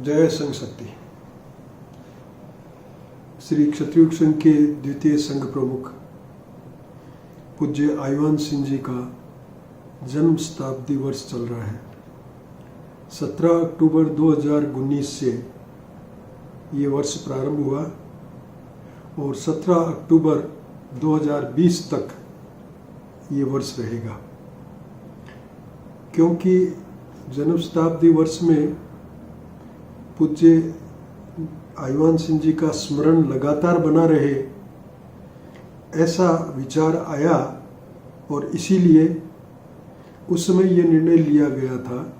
जय संघ शक्ति। श्री क्षत्रिय संघ के द्वितीय संघ प्रमुख पूज्य आईवान सिंह जी का जन्म शताब्दी वर्ष चल रहा है। 17 अक्टूबर 2019 से ये वर्ष प्रारंभ हुआ और 17 अक्टूबर 2020 तक ये वर्ष रहेगा, क्योंकि जन्म शताब्दी वर्ष में पूज्य आईवान सिंह जी का स्मरण लगातार बना रहे, ऐसा विचार आया और इसीलिए उस समय ये निर्णय लिया गया था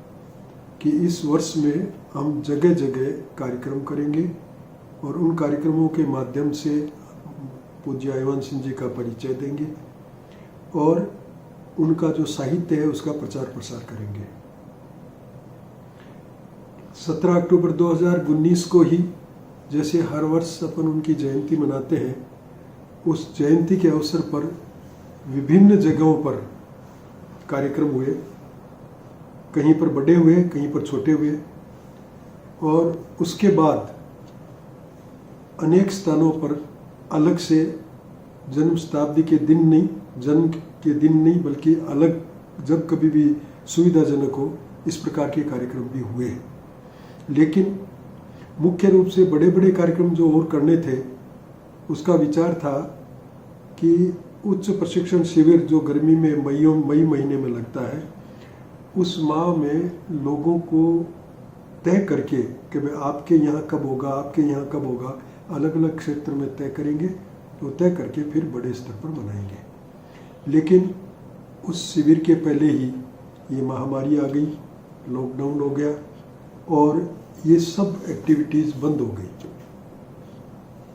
कि इस वर्ष में हम जगह जगह कार्यक्रम करेंगे और उन कार्यक्रमों के माध्यम से पूज्य आईवान सिंह जी का परिचय देंगे और उनका जो साहित्य है उसका प्रचार प्रसार करेंगे। 17 अक्टूबर 2019 को ही जैसे हर वर्ष अपन उनकी जयंती मनाते हैं, उस जयंती के अवसर पर विभिन्न जगहों पर कार्यक्रम हुए। कहीं पर बड़े हुए, कहीं पर छोटे हुए और उसके बाद अनेक स्थानों पर अलग से जन्म शताब्दी के दिन नहीं, जन्म के दिन नहीं बल्कि अलग जब कभी भी सुविधाजनक हो इस प्रकार के कार्यक्रम भी हुए। लेकिन मुख्य रूप से बड़े बड़े कार्यक्रम जो और करने थे, उसका विचार था कि उच्च प्रशिक्षण शिविर जो गर्मी में मई महीने में लगता है, उस माह में लोगों को तय करके कि भाई आपके यहाँ कब होगा, आपके यहाँ कब होगा, अलग अलग क्षेत्र में तय करेंगे, तो तय करके फिर बड़े स्तर पर मनाएंगे। लेकिन उस शिविर के पहले ही ये महामारी आ गई, लॉकडाउन हो गया और ये सब एक्टिविटीज़ बंद हो गई।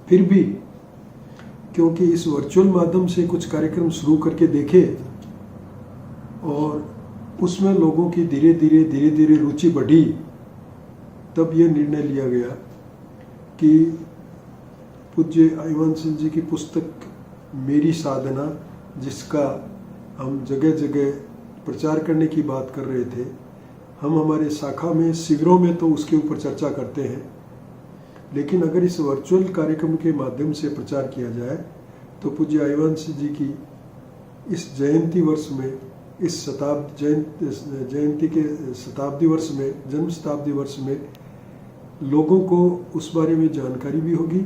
फिर भी क्योंकि इस वर्चुअल माध्यम से कुछ कार्यक्रम शुरू करके देखे और उसमें लोगों की धीरे धीरे रुचि बढ़ी, तब ये निर्णय लिया गया कि पूज्य आईवान सिंह जी की पुस्तक मेरी साधना, जिसका हम जगह जगह प्रचार करने की बात कर रहे थे, हम हमारे शाखा में शिविरों में तो उसके ऊपर चर्चा करते हैं, लेकिन अगर इस वर्चुअल कार्यक्रम के माध्यम से प्रचार किया जाए तो पूज्य आईवान सिंह जी की इस जयंती वर्ष में, इस जयंती के शताब्दी वर्ष में, जन्म शताब्दी वर्ष में लोगों को उस बारे में जानकारी भी होगी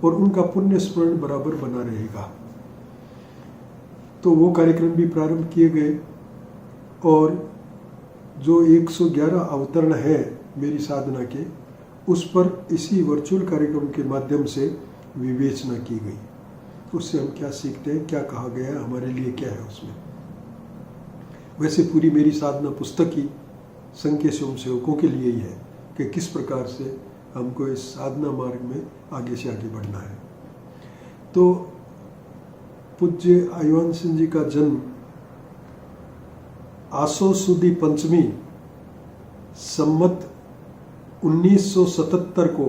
और उनका पुण्य स्मरण बराबर बना रहेगा। तो वो कार्यक्रम भी प्रारंभ किए गए और जो 111 अवतरण है मेरी साधना के, उस पर इसी वर्चुअल कार्यक्रम के माध्यम से विवेचना की गई। उससे हम क्या सीखते हैं, क्या कहा गया है, हमारे लिए क्या है उसमें। वैसे पूरी मेरी साधना पुस्तक ही संघ के स्वयं सेवकों के लिए ही है कि किस प्रकार से हमको इस साधना मार्ग में आगे से आगे बढ़ना है। तो पूज्य आईवान सिंह जी का जन्म आसो सुदी पंचमी सम्मत 1977 को,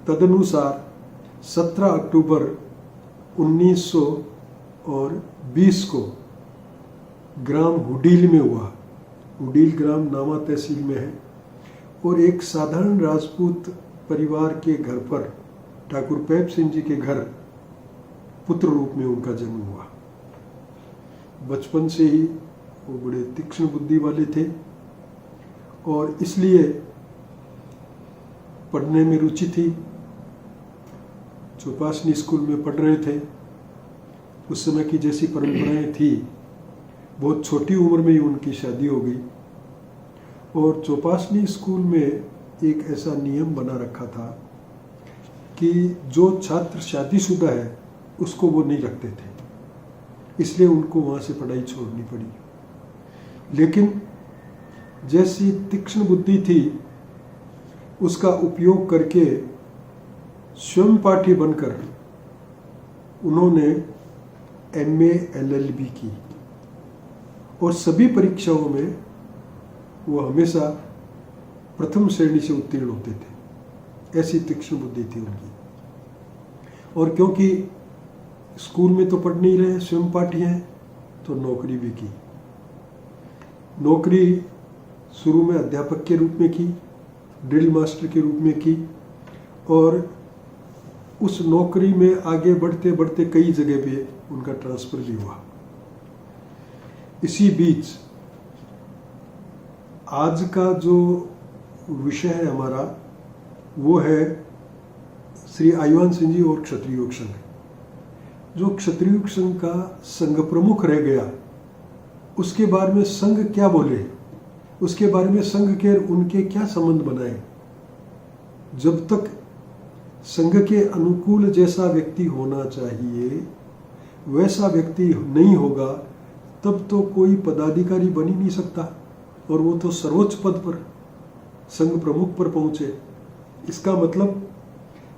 तदनुसार 17 अक्टूबर 1920 को ग्राम हुडील में हुआ। हुडील ग्राम नामा तहसील में है और एक साधारण राजपूत परिवार के घर पर, ठाकुर पैप सिंह जी के घर, पुत्र रूप में उनका जन्म हुआ। बचपन से ही वो बड़े तीक्ष्ण बुद्धि वाले थे और इसलिए पढ़ने में रुचि थी। चौपासनी स्कूल में पढ़ रहे थे। उस समय की जैसी परंपराएं थी, बहुत छोटी उम्र में ही उनकी शादी हो गई और चौपासनी स्कूल में एक ऐसा नियम बना रखा था कि जो छात्र शादीशुदा है उसको वो नहीं रखते थे, इसलिए उनको वहाँ से पढ़ाई छोड़नी पड़ी। लेकिन जैसी तीक्ष्ण बुद्धि थी, उसका उपयोग करके स्वयं पाठी बनकर उन्होंने MA LLB की और सभी परीक्षाओं में वो हमेशा प्रथम श्रेणी से उत्तीर्ण होते थे। ऐसी तीक्ष्ण बुद्धि थी उनकी। और क्योंकि स्कूल में तो पढ़ नहीं रहे, स्वयं पाठी हैं, तो नौकरी भी की। नौकरी शुरू में अध्यापक के रूप में की, ड्रिल मास्टर के रूप में की और उस नौकरी में आगे बढ़ते बढ़ते कई जगह पे उनका ट्रांसफर भी हुआ। इसी बीच आज का जो विषय है हमारा वो है श्री आईवान सिंह जी और क्षत्रिय योग संघ। जो क्षत्रिय योग संघ का संघ प्रमुख रह गया, उसके बारे में संघ क्या बोले, उसके बारे में संघ के उनके क्या संबंध बनाए। जब तक संघ के अनुकूल जैसा व्यक्ति होना चाहिए वैसा व्यक्ति नहीं होगा तब तो कोई पदाधिकारी बन ही नहीं सकता, और वो तो सर्वोच्च पद पर संघ प्रमुख पर पहुंचे। इसका मतलब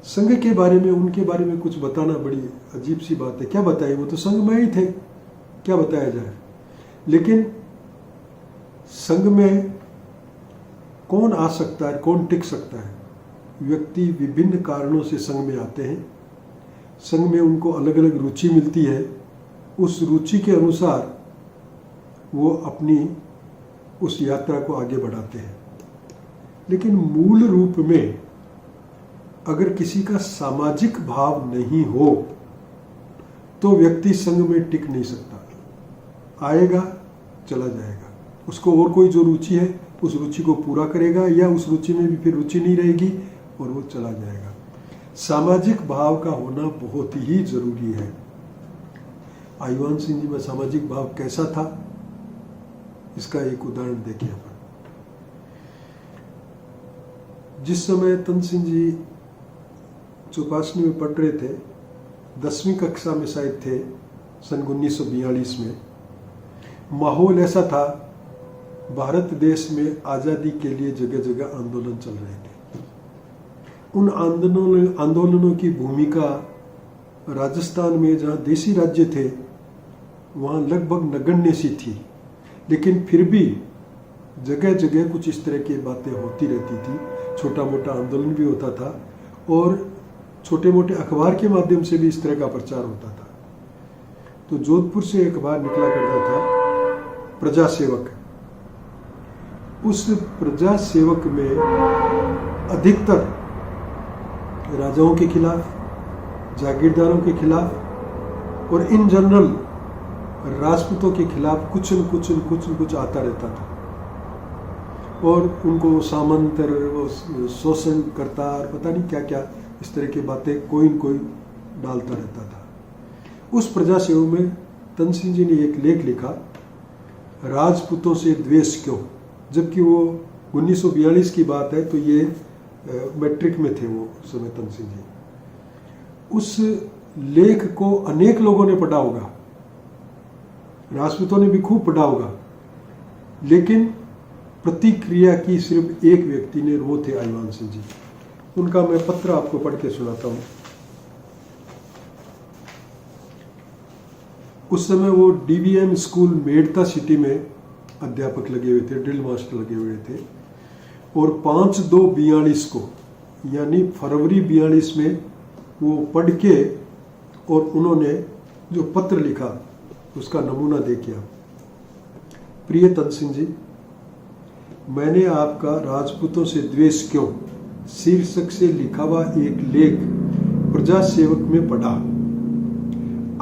संघ के बारे में, उनके बारे में कुछ बताना बड़ी अजीब सी बात है। क्या बताए, वो तो संघ में ही थे, क्या बताया जाए। लेकिन संघ में कौन आ सकता है, कौन टिक सकता है। व्यक्ति विभिन्न कारणों से संघ में आते हैं, संघ में उनको अलग अलग रुचि मिलती है, उस रुचि के अनुसार वो अपनी उस यात्रा को आगे बढ़ाते हैं। लेकिन मूल रूप में अगर किसी का सामाजिक भाव नहीं हो तो व्यक्ति संघ में टिक नहीं सकता। आएगा चला जाएगा, उसको और कोई जो रुचि है उस रुचि को पूरा करेगा, या उस रुचि में भी फिर रुचि नहीं रहेगी और वो चला जाएगा। सामाजिक भाव का होना बहुत ही जरूरी है। आईवान सिंह जी में सामाजिक भाव कैसा था, इसका एक उदाहरण देखिए अपन। जिस समय तन सिंह जी चौपासनी में पढ़ रहे थे, 10वीं कक्षा में शायद थे, सन 1942 में, माहौल ऐसा था, भारत देश में आज़ादी के लिए जगह जगह आंदोलन चल रहे थे। उन आंदोलनों की भूमिका राजस्थान में, जहाँ देसी राज्य थे, वहाँ लगभग नगण्य सी थी। लेकिन फिर भी जगह जगह कुछ इस तरह की बातें होती रहती थी, छोटा मोटा आंदोलन भी होता था और छोटे मोटे अखबार के माध्यम से भी इस तरह का प्रचार होता था। तो जोधपुर से एक अखबार निकला करता था, प्रजा सेवक। उस प्रजा सेवक में अधिकतर राजाओं के खिलाफ, जागीरदारों के खिलाफ और इन जनरल राजपूतों के खिलाफ कुछ न कुछ आता रहता था, और उनको सामंत, शोषण करता और पता नहीं क्या क्या इस तरह की बातें कोई न कोई डालता रहता था। उस प्रजा सेवक में तन सिंह जी ने एक लेख लिखा, राजपूतों से द्वेष क्यों। जबकि वो 1942 की बात है, तो ये मैट्रिक में थे वो समय तन सिंह जी। उस लेख को अनेक लोगों ने पढ़ा होगा, राजपूतों ने भी खूब पढ़ा होगा, लेकिन प्रतिक्रिया की सिर्फ एक व्यक्ति ने, वो थे आईवान सिंह जी। उनका मैं पत्र आपको पढ़ के सुनाता हूं। उस समय वो डीवीएम स्कूल मेड़ता सिटी में अध्यापक लगे हुए थे, ड्रिल मास्टर लगे हुए थे, और 5/2/42 को, यानी फरवरी 42 में वो पढ़ के और उन्होंने जो पत्र लिखा उसका नमूना देखिए। प्रिय तन सिंह जी, मैंने आपका राजपूतों से द्वेष क्यों शीर्षक से लिखा हुआ एक लेख प्रजा सेवक में पढ़ा।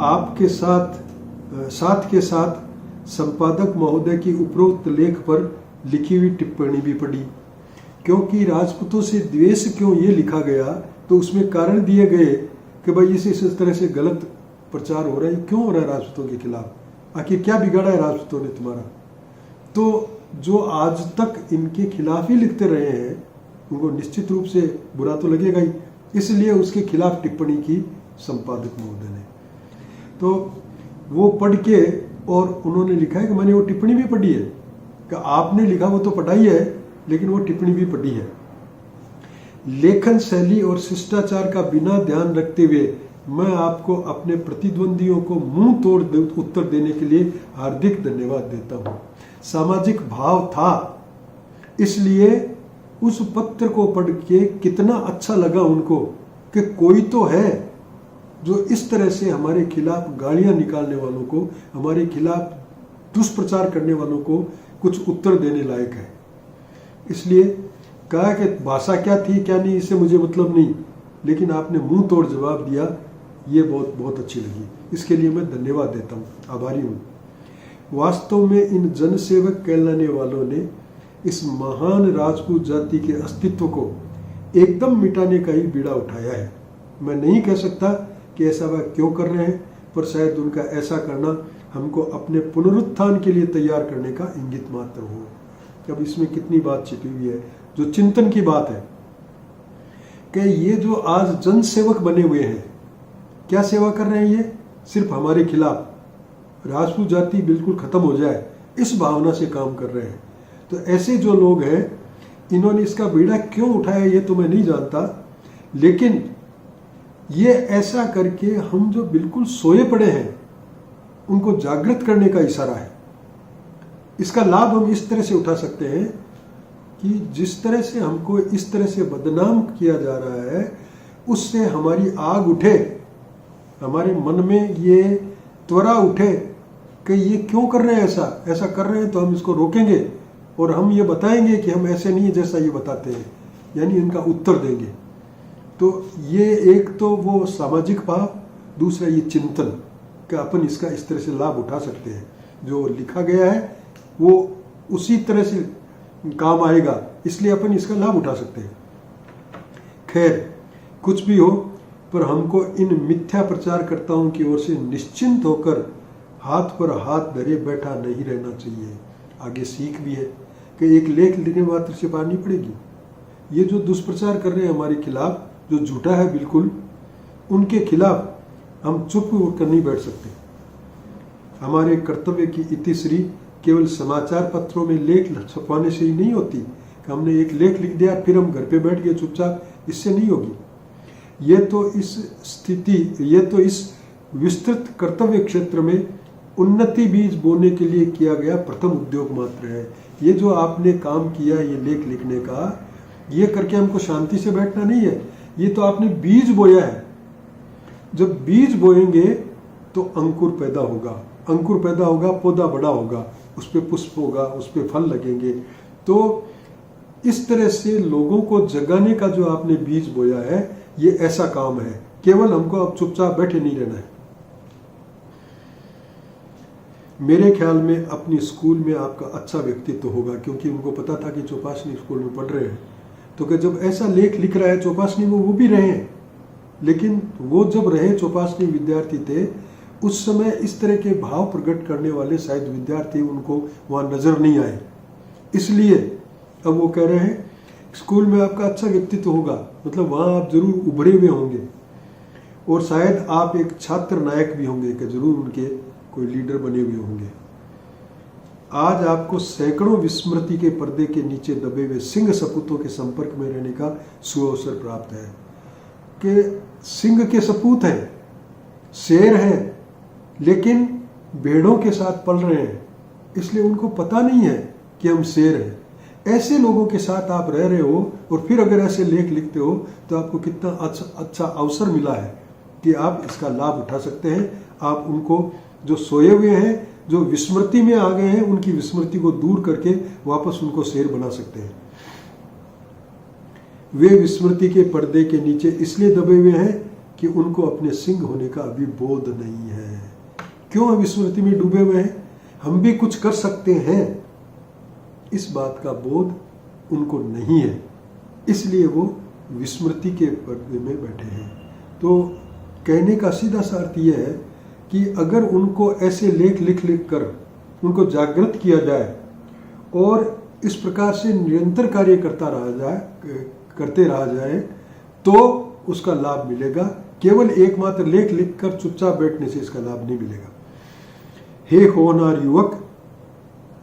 आपके साथ के साथ संपादक महोदय की उपरोक्त लेख पर लिखी हुई टिप्पणी भी पढ़ी। क्योंकि राजपूतों से द्वेष क्यों ये लिखा गया, तो उसमें कारण दिए गए कि भाई इस तरह से गलत प्रचार हो रहा है, क्यों हो रहा है राजपूतों के खिलाफ, आखिर क्या बिगाड़ा है राजपूतों ने तुम्हारा। तो जो आज तक इनके खिलाफ ही लिखते रहे हैं उनको निश्चित रूप से बुरा तो लगेगा ही, इसलिए उसके खिलाफ टिप्पणी की संपादक महोदय ने। तो वो पढ़ के और उन्होंने लिखा है कि मैंने वो टिप्पणी भी पढ़ी है, कि आपने लिखा वो तो पढ़ाई है लेकिन वो टिप्पणी भी पढ़ी है। लेखन शैली और शिष्टाचार का बिना ध्यान रखते हुए मैं आपको अपने प्रतिद्वंदियों को मुंह तोड़ उत्तर देने के लिए हार्दिक धन्यवाद देता हूं। सामाजिक भाव था, इसलिए उस पत्र को पढ़ के कितना अच्छा लगा उनको कि कोई तो है जो इस तरह से हमारे खिलाफ गालियां निकालने वालों को, हमारे खिलाफ दुष्प्रचार करने वालों को कुछ उत्तर देने लायक है। इसलिए कहा कि भाषा क्या थी क्या नहीं इससे मुझे मतलब नहीं, लेकिन आपने मुंह तोड़ जवाब दिया, ये बहुत अच्छी लगी। इसके लिए मैं धन्यवाद देता हूँ, आभारी हूँ। वास्तव में इन जनसेवक कहलाने वालों ने इस महान राजपूत जाति के अस्तित्व को एकदम मिटाने का ही बीड़ा उठाया है। मैं नहीं कह सकता कि ऐसा वह क्यों कर रहे हैं, पर शायद उनका ऐसा करना हमको अपने पुनरुत्थान के लिए तैयार करने का इंगित मात्र हो। अब इसमें कितनी बात छिपी हुई है, जो चिंतन की बात है कि ये जो आज जनसेवक बने हुए हैं, क्या सेवा कर रहे हैं? ये सिर्फ हमारे खिलाफ राजपूत जाति बिल्कुल खत्म हो जाए इस भावना से काम कर रहे हैं। तो ऐसे जो लोग हैं, इन्होंने इसका बीड़ा क्यों उठाया ये तो मैं नहीं जानता, लेकिन ये ऐसा करके हम जो बिल्कुल सोए पड़े हैं उनको जागृत करने का इशारा है। इसका लाभ हम इस तरह से उठा सकते हैं कि जिस तरह से हमको इस तरह से बदनाम किया जा रहा है, उससे हमारी आग उठे, हमारे मन में ये त्वरा उठे कि ये क्यों कर रहे हैं, ऐसा कर रहे हैं तो हम इसको रोकेंगे और हम ये बताएंगे कि हम ऐसे नहीं जैसा ये बताते हैं, यानी इनका उत्तर देंगे। तो ये एक तो वो सामाजिक भाव, दूसरा ये चिंतन कि अपन इसका इस तरह से लाभ उठा सकते हैं। जो लिखा गया है वो उसी तरह से काम आएगा, इसलिए अपन इसका लाभ उठा सकते हैं। खैर, कुछ भी हो, पर हमको इन मिथ्या प्रचारकर्ताओं की ओर से निश्चिंत होकर हाथ पर हाथ धरे बैठा नहीं रहना चाहिए। आगे सीख भी है कि एक लेख लिखने मात्र से पार नहीं पड़ेगी। ये जो दुष्प्रचार कर रहे हैं हमारे खिलाफ, जो झूठा है बिल्कुल, उनके खिलाफ हम चुप कर नहीं बैठ सकते। हमारे कर्तव्य की इतिश्री केवल समाचार पत्रों में लेख छपवाने से ही नहीं होती कि हमने एक लेख लिख दिया फिर हम घर पे बैठ गए चुपचाप, इससे नहीं होगी। ये तो इस विस्तृत कर्तव्य क्षेत्र में उन्नति बीज बोने के लिए किया गया प्रथम उद्योग मात्र है। ये जो आपने काम किया ये लेख लिखने का, ये करके हमको शांति से बैठना नहीं है, ये तो आपने बीज बोया है। जब बीज बोएंगे तो अंकुर पैदा होगा, पौधा बड़ा होगा, उस पर पुष्प होगा, उस पर फल लगेंगे। तो इस तरह से लोगों को जगाने का जो आपने बीज बोया है, ये ऐसा काम है। केवल हमको अब चुपचाप बैठे नहीं रहना है। मेरे ख्याल में अपनी स्कूल में आपका अच्छा व्यक्तित्व होगा, क्योंकि उनको पता था कि चौपासनी स्कूल में पढ़ रहे हैं, तो कि जब ऐसा लेख लिख रहा है चौपासनी में, वो भी रहे हैं, लेकिन वो जब रहे चौपासनी विद्यार्थी थे, उस समय इस तरह के भाव प्रकट करने वाले शायद विद्यार्थी उनको वहाँ नजर नहीं आए। इसलिए अब वो कह रहे हैं स्कूल में आपका अच्छा व्यक्तित्व होगा, मतलब वहाँ आप जरूर उभरे हुए होंगे और शायद आप एक छात्र नायक भी होंगे, कि जरूर उनके कोई लीडर बने हुए होंगे। आज आपको सैकड़ों विस्मृति के पर्दे के नीचे दबे हुए सिंह सपूतों के संपर्क में रहने का सुअवसर प्राप्त है। कि सिंह के सपूत हैं, शेर हैं, लेकिन भेड़ों के साथ पल रहे हैं, इसलिए उनको पता नहीं है कि हम शेर हैं। ऐसे लोगों के साथ आप रह रहे हो और फिर अगर ऐसे लेख लिखते हो तो आपको कितना अच्छा अवसर मिला है कि आप इसका लाभ उठा सकते हैं। आप उनको जो सोए हुए हैं, जो विस्मृति में आ गए हैं, उनकी विस्मृति को दूर करके वापस उनको शेर बना सकते हैं। वे विस्मृति के पर्दे के नीचे इसलिए दबे हुए हैं कि उनको अपने सिंह होने का अभी बोध नहीं है। क्यों विस्मृति में डूबे हुए हैं? हम भी कुछ कर सकते हैं, इस बात का बोध उनको नहीं है, इसलिए वो विस्मृति के पर्दे में बैठे हैं। तो कहने का सीधा सा अर्थ यह है कि अगर उनको ऐसे लेख लिख कर उनको जागृत किया जाए और इस प्रकार से निरंतर कार्य करते रहा जाए तो उसका लाभ मिलेगा। केवल एकमात्र लेख लिख कर चुपचाप बैठने से इसका लाभ नहीं मिलेगा। हे होनहार युवक,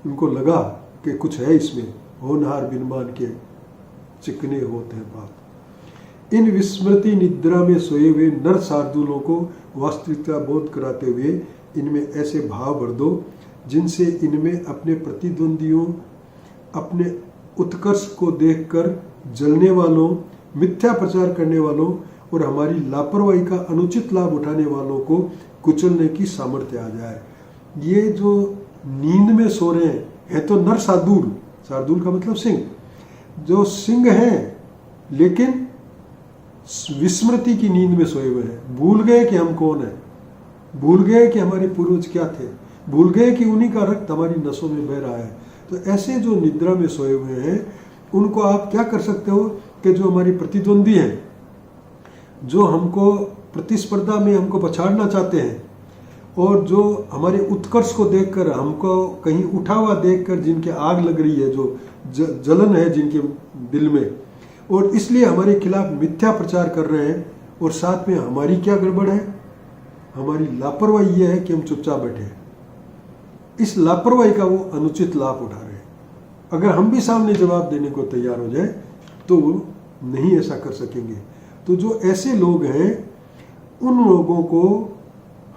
उनको लगा कि कुछ है इसमें, होनहार बिनमान के चिकने होते हैं बाप। इन विस्मृति निद्रा में सोए हुए नर शार्दूलों को वास्तविकता बोध कराते हुए इनमें ऐसे भाव भर दो जिनसे इनमें अपने प्रतिद्वंदियों, अपने उत्कर्ष को देखकर जलने वालों, मिथ्या प्रचार करने वालों और हमारी लापरवाही का अनुचित लाभ उठाने वालों को कुचलने की सामर्थ्य आ जाए। ये जो नींद में सो रहे हैं, है तो नर शार्दूल, शार्दूल का मतलब सिंह, जो सिंह हैं लेकिन विस्मृति की नींद में सोए हुए हैं, भूल गए कि हम कौन हैं, भूल गए कि हमारे पूर्वज क्या थे, भूल गए कि उन्हीं का रक्त हमारी नसों में बह रहा है। तो ऐसे जो निद्रा में सोए हुए हैं उनको आप क्या कर सकते हो कि जो हमारी प्रतिद्वंदी हैं, जो हमको प्रतिस्पर्धा में हमको पछाड़ना चाहते हैं और जो हमारे उत्कर्ष को देखकर हमको कहीं उठा हुआ देखकर जिनके आग लग रही है, जो जलन है जिनके दिल में, और इसलिए हमारे खिलाफ मिथ्या प्रचार कर रहे हैं, और साथ में हमारी क्या गड़बड़ है, हमारी लापरवाही यह है कि हम चुपचाप बैठे हैं। इस लापरवाही का वो अनुचित लाभ उठा रहे हैं। अगर हम भी सामने जवाब देने को तैयार हो जाए तो वो नहीं ऐसा कर सकेंगे। तो जो ऐसे लोग हैं उन लोगों को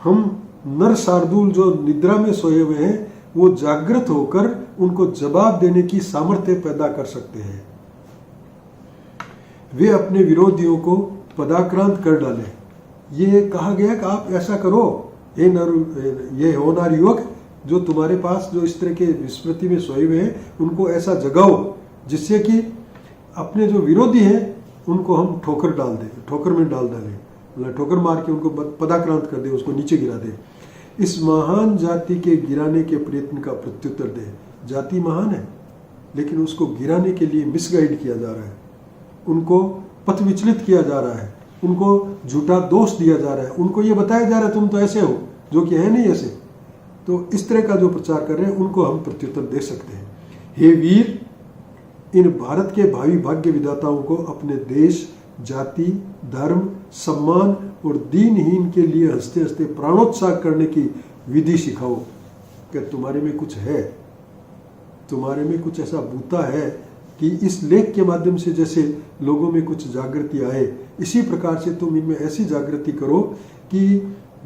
हम नर शार्दूल जो निद्रा में सोए हुए हैं वो जागृत होकर उनको जवाब देने की सामर्थ्य पैदा कर सकते हैं। वे अपने विरोधियों को पदाक्रांत कर डालें। ये कहा गया कि आप ऐसा करो, ये होनहार युवक जो तुम्हारे पास जो इस तरह के विस्मृति में सोए हुए हैं उनको ऐसा जगाओ जिससे कि अपने जो विरोधी हैं उनको हम ठोकर डाल दें, ठोकर में डाल डालें, मतलब ठोकर मार के उनको पदाक्रांत कर दे, उसको नीचे गिरा दे। इस महान जाति के गिराने के प्रयत्न का प्रत्युत्तर दे। जाति महान है लेकिन उसको गिराने के लिए मिसगाइड किया जा रहा है, उनको पथ विचलित किया जा रहा है, उनको झूठा दोष दिया जा रहा है, उनको ये बताया जा रहा है तुम तो ऐसे हो जो कि है नहीं ऐसे। तो इस तरह का जो प्रचार कर रहे हैं उनको हम प्रत्युत्तर दे सकते हैं। हे वीर, इन भारत के भावी भाग्य विधाताओं को अपने देश, जाति, धर्म, सम्मान और दीनहीन के लिए हंसते हंसते प्राणोत्साह करने की विधि सिखाओ कि तुम्हारे में कुछ है, तुम्हारे में कुछ ऐसा बूता है कि इस लेख के माध्यम से जैसे लोगों में कुछ जागृति आए, इसी प्रकार से तुम इनमें ऐसी जागृति करो कि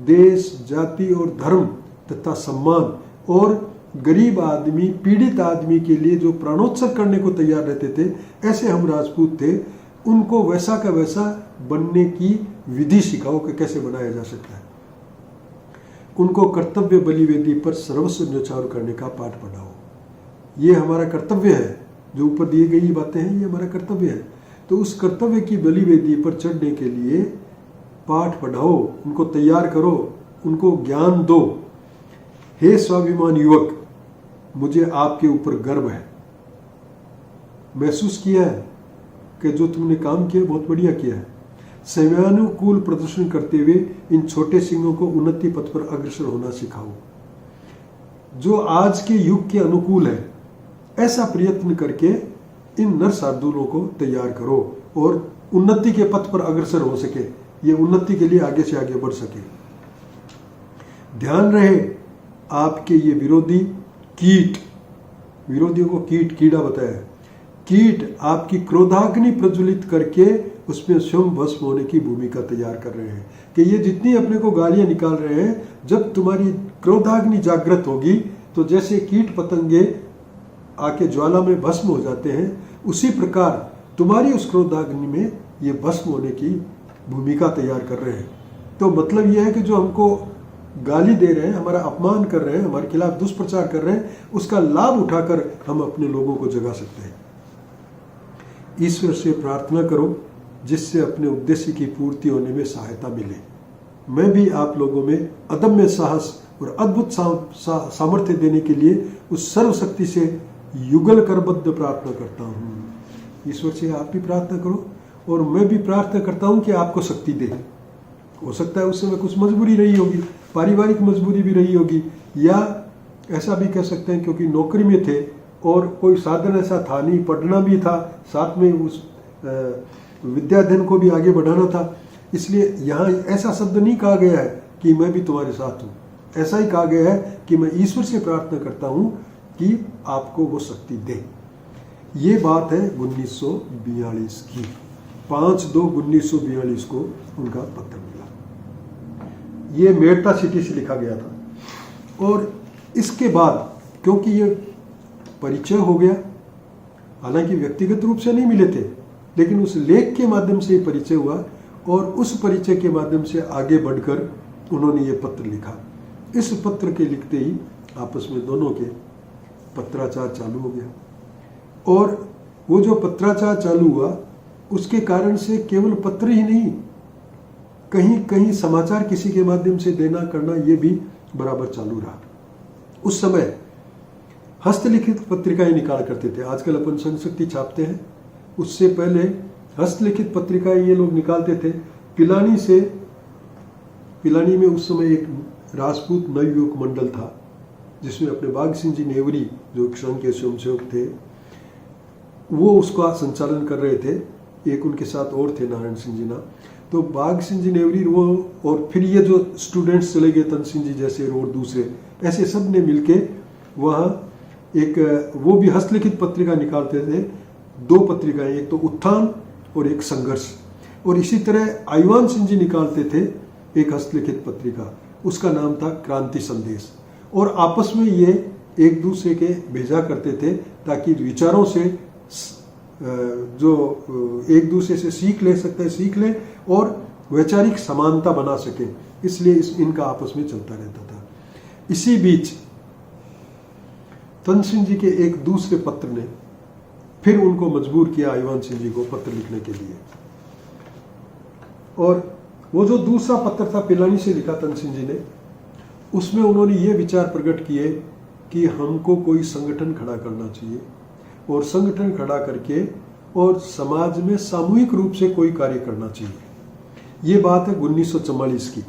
देश, जाति और धर्म तथा सम्मान और गरीब आदमी, पीड़ित आदमी के लिए जो प्राणोत्सर्ग करने को तैयार रहते थे, ऐसे हम राजपूत थे, उनको वैसा का वैसा बनने की विधि सिखाओ कि कैसे बनाया जा सकता है। उनको कर्तव्य बलिवेदी पर सर्वस्व न्यौछावर करने का पाठ पढ़ाओ। ये हमारा कर्तव्य है, जो ऊपर दी गई बातें हैं ये हमारा कर्तव्य है। तो उस कर्तव्य की बलिवेदी पर चढ़ने के लिए पाठ पढ़ाओ, उनको तैयार करो, उनको ज्ञान दो। हे स्वाभिमान युवक, मुझे आपके ऊपर गर्व है। महसूस किया है कि जो तुमने काम किया बहुत बढ़िया किया है। समयानुकूल प्रदर्शन करते हुए इन छोटे सिंहों को उन्नति पथ पर अग्रसर होना सिखाओ। जो आज के युग के अनुकूल है ऐसा प्रयत्न करके इन नर शार्दूलों को तैयार करो और उन्नति के पथ पर अग्रसर हो सके, ये उन्नति के लिए आगे से आगे बढ़ सके। ध्यान रहे आपके ये विरोधी कीट, विरोधियों को कीट, कीड़ा बताया, कीट आपकी क्रोधाग्नि प्रज्वलित करके उसमें स्वयं भस्म होने की भूमिका तैयार कर रहे हैं। कि ये जितनी अपने को गालियां निकाल रहे हैं, जब तुम्हारी क्रोधाग्नि जागृत होगी तो जैसे कीट पतंगे आके ज्वाला में भस्म हो जाते हैं, उसी प्रकार तुम्हारी उस क्रोधाग्नि में ये भस्म होने की भूमिका तैयार कर रहे हैं। तो मतलब यह है कि जो हमको गाली दे रहे हैं, हमारा अपमान कर रहे हैं, हमारे खिलाफ दुष्प्रचार कर रहे हैं, उसका लाभ उठाकर हम अपने लोगों को जगा सकते हैं। ईश्वर से प्रार्थना करो जिससे अपने उद्देश्य की पूर्ति होने में सहायता मिले। मैं भी आप लोगों में अदम्य साहस और अद्भुत सामर्थ्य देने के लिए उस सर्वशक्ति से युगल करबद्ध प्रार्थना करता हूँ। ईश्वर से आप भी प्रार्थना करो और मैं भी प्रार्थना करता हूँ कि आपको शक्ति दे। हो सकता है उस समय कुछ मजबूरी रही होगी, पारिवारिक मजबूरी भी रही होगी, या ऐसा भी कह सकते हैं क्योंकि नौकरी में थे और कोई साधन ऐसा था नहीं, पढ़ना भी था, साथ में उस विद्याध्ययन को भी आगे बढ़ाना था, इसलिए यहाँ ऐसा शब्द नहीं कहा गया है कि मैं भी तुम्हारे साथ हूँ। ऐसा ही कहा गया है कि मैं ईश्वर से प्रार्थना करता हूँ कि आपको वो शक्ति दे। ये बात है 1942 की, 5/2/1942 को उनका पत्र मिला। ये मेड़ता सिटी से लिखा गया था। और इसके बाद क्योंकि ये परिचय हो गया, हालांकि व्यक्तिगत रूप से नहीं मिले थे, लेकिन उस लेख के माध्यम से परिचय हुआ और उस परिचय के माध्यम से आगे बढ़कर उन्होंने ये पत्र लिखा। इस पत्र के लिखते ही आपस में दोनों के पत्राचार चालू हो गया और वो जो पत्राचार चालू हुआ उसके कारण से केवल पत्र ही नहीं, कहीं कहीं समाचार किसी के माध्यम से देना करना ये भी बराबर चालू रहा। उस समय हस्तलिखित पत्रिकाएं निकाला करते थे। आजकल अपन संशक्ति छापते हैं, उससे पहले हस्तलिखित पत्रिकाएं ये लोग निकालते थे। पिलानी में उस समय एक राजपूत नवयुवक मंडल था जिसमें अपने बाघ सिंह जी नेवरी जो संघ के स्वयंसेवक थे वो उसका संचालन कर रहे थे। एक उनके साथ और थे नारायण सिंह जी ना, तो बाघ सिंह जी नेवरी वो, और फिर ये जो स्टूडेंट्स चले गए तन सिंह जी जैसे और दूसरे, ऐसे सब ने मिलके वहाँ एक वो भी हस्तलिखित पत्रिका निकालते थे। 2 पत्रिकाएं, एक तो उत्थान और एक संघर्ष। और इसी तरह आईवान सिंह जी निकालते थे एक हस्तलिखित पत्रिका, उसका नाम था क्रांति संदेश। और आपस में ये एक दूसरे के भेजा करते थे ताकि विचारों से जो एक दूसरे से सीख ले और वैचारिक समानता बना सके, इसलिए इनका आपस में चलता रहता था। इसी बीच तन सिंह जी के एक दूसरे पत्र ने फिर उनको मजबूर किया आईवान सिंह जी को पत्र लिखने के लिए। और वो जो दूसरा पत्र था पिलानी से लिखा तन सिंह जी ने, उसमें उन्होंने ये विचार प्रकट किए कि हमको कोई संगठन खड़ा करना चाहिए और संगठन खड़ा करके और समाज में सामूहिक रूप से कोई कार्य करना चाहिए। ये बात है 1944 की।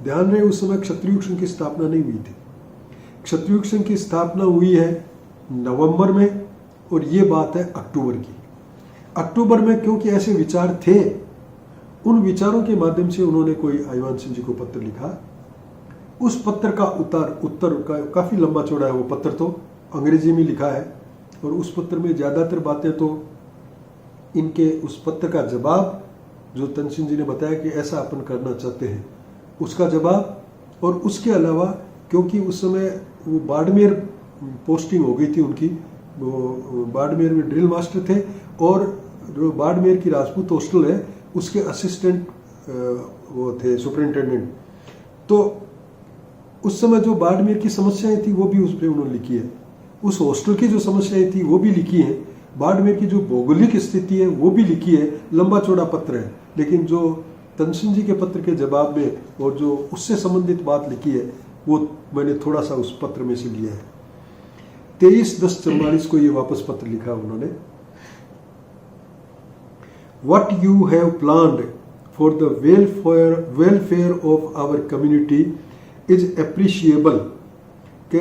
ध्यान रहे उस समय क्षत्रिय संघ की स्थापना नहीं हुई थी। क्षत्रिय संघ की स्थापना हुई है नवंबर में और ये बात है अक्टूबर की। अक्टूबर में क्योंकि ऐसे विचार थे, उन विचारों के माध्यम से उन्होंने कोई आईवान सिंह जी को पत्र लिखा। उस पत्र का उत्तर काफी लंबा चौड़ा है। वो पत्र तो अंग्रेजी में लिखा है और उस पत्र में ज्यादातर बातें तो इनके उस पत्र का जवाब जो तन सिंह जी ने बताया कि ऐसा अपन करना चाहते हैं, उसका जवाब, और उसके अलावा क्योंकि उस समय वो बाड़मेर पोस्टिंग हो गई थी उनकी, वो बाड़मेर में ड्रिल मास्टर थे और जो बाड़मेर की राजपूत हॉस्टल है उसके असिस्टेंट वो थे सुपरिंटेंडेंट। तो उस समय जो बाड़मेर की समस्याएं थी वो भी उस पर उन्होंने लिखी है। उस हॉस्टल की जो समस्याएं थी वो भी लिखी है। बाड़मेर की जो भौगोलिक स्थिति है वो भी लिखी है। लंबा चौड़ा पत्र है, लेकिन जो तन सिंह जी के पत्र के जवाब में और जो उससे संबंधित बात लिखी है वो मैंने थोड़ा सा उस पत्र में से लिया है। 23/10/44 को ये वापस पत्र लिखा उन्होंने। What you have planned for the welfare of our community is appreciable। कि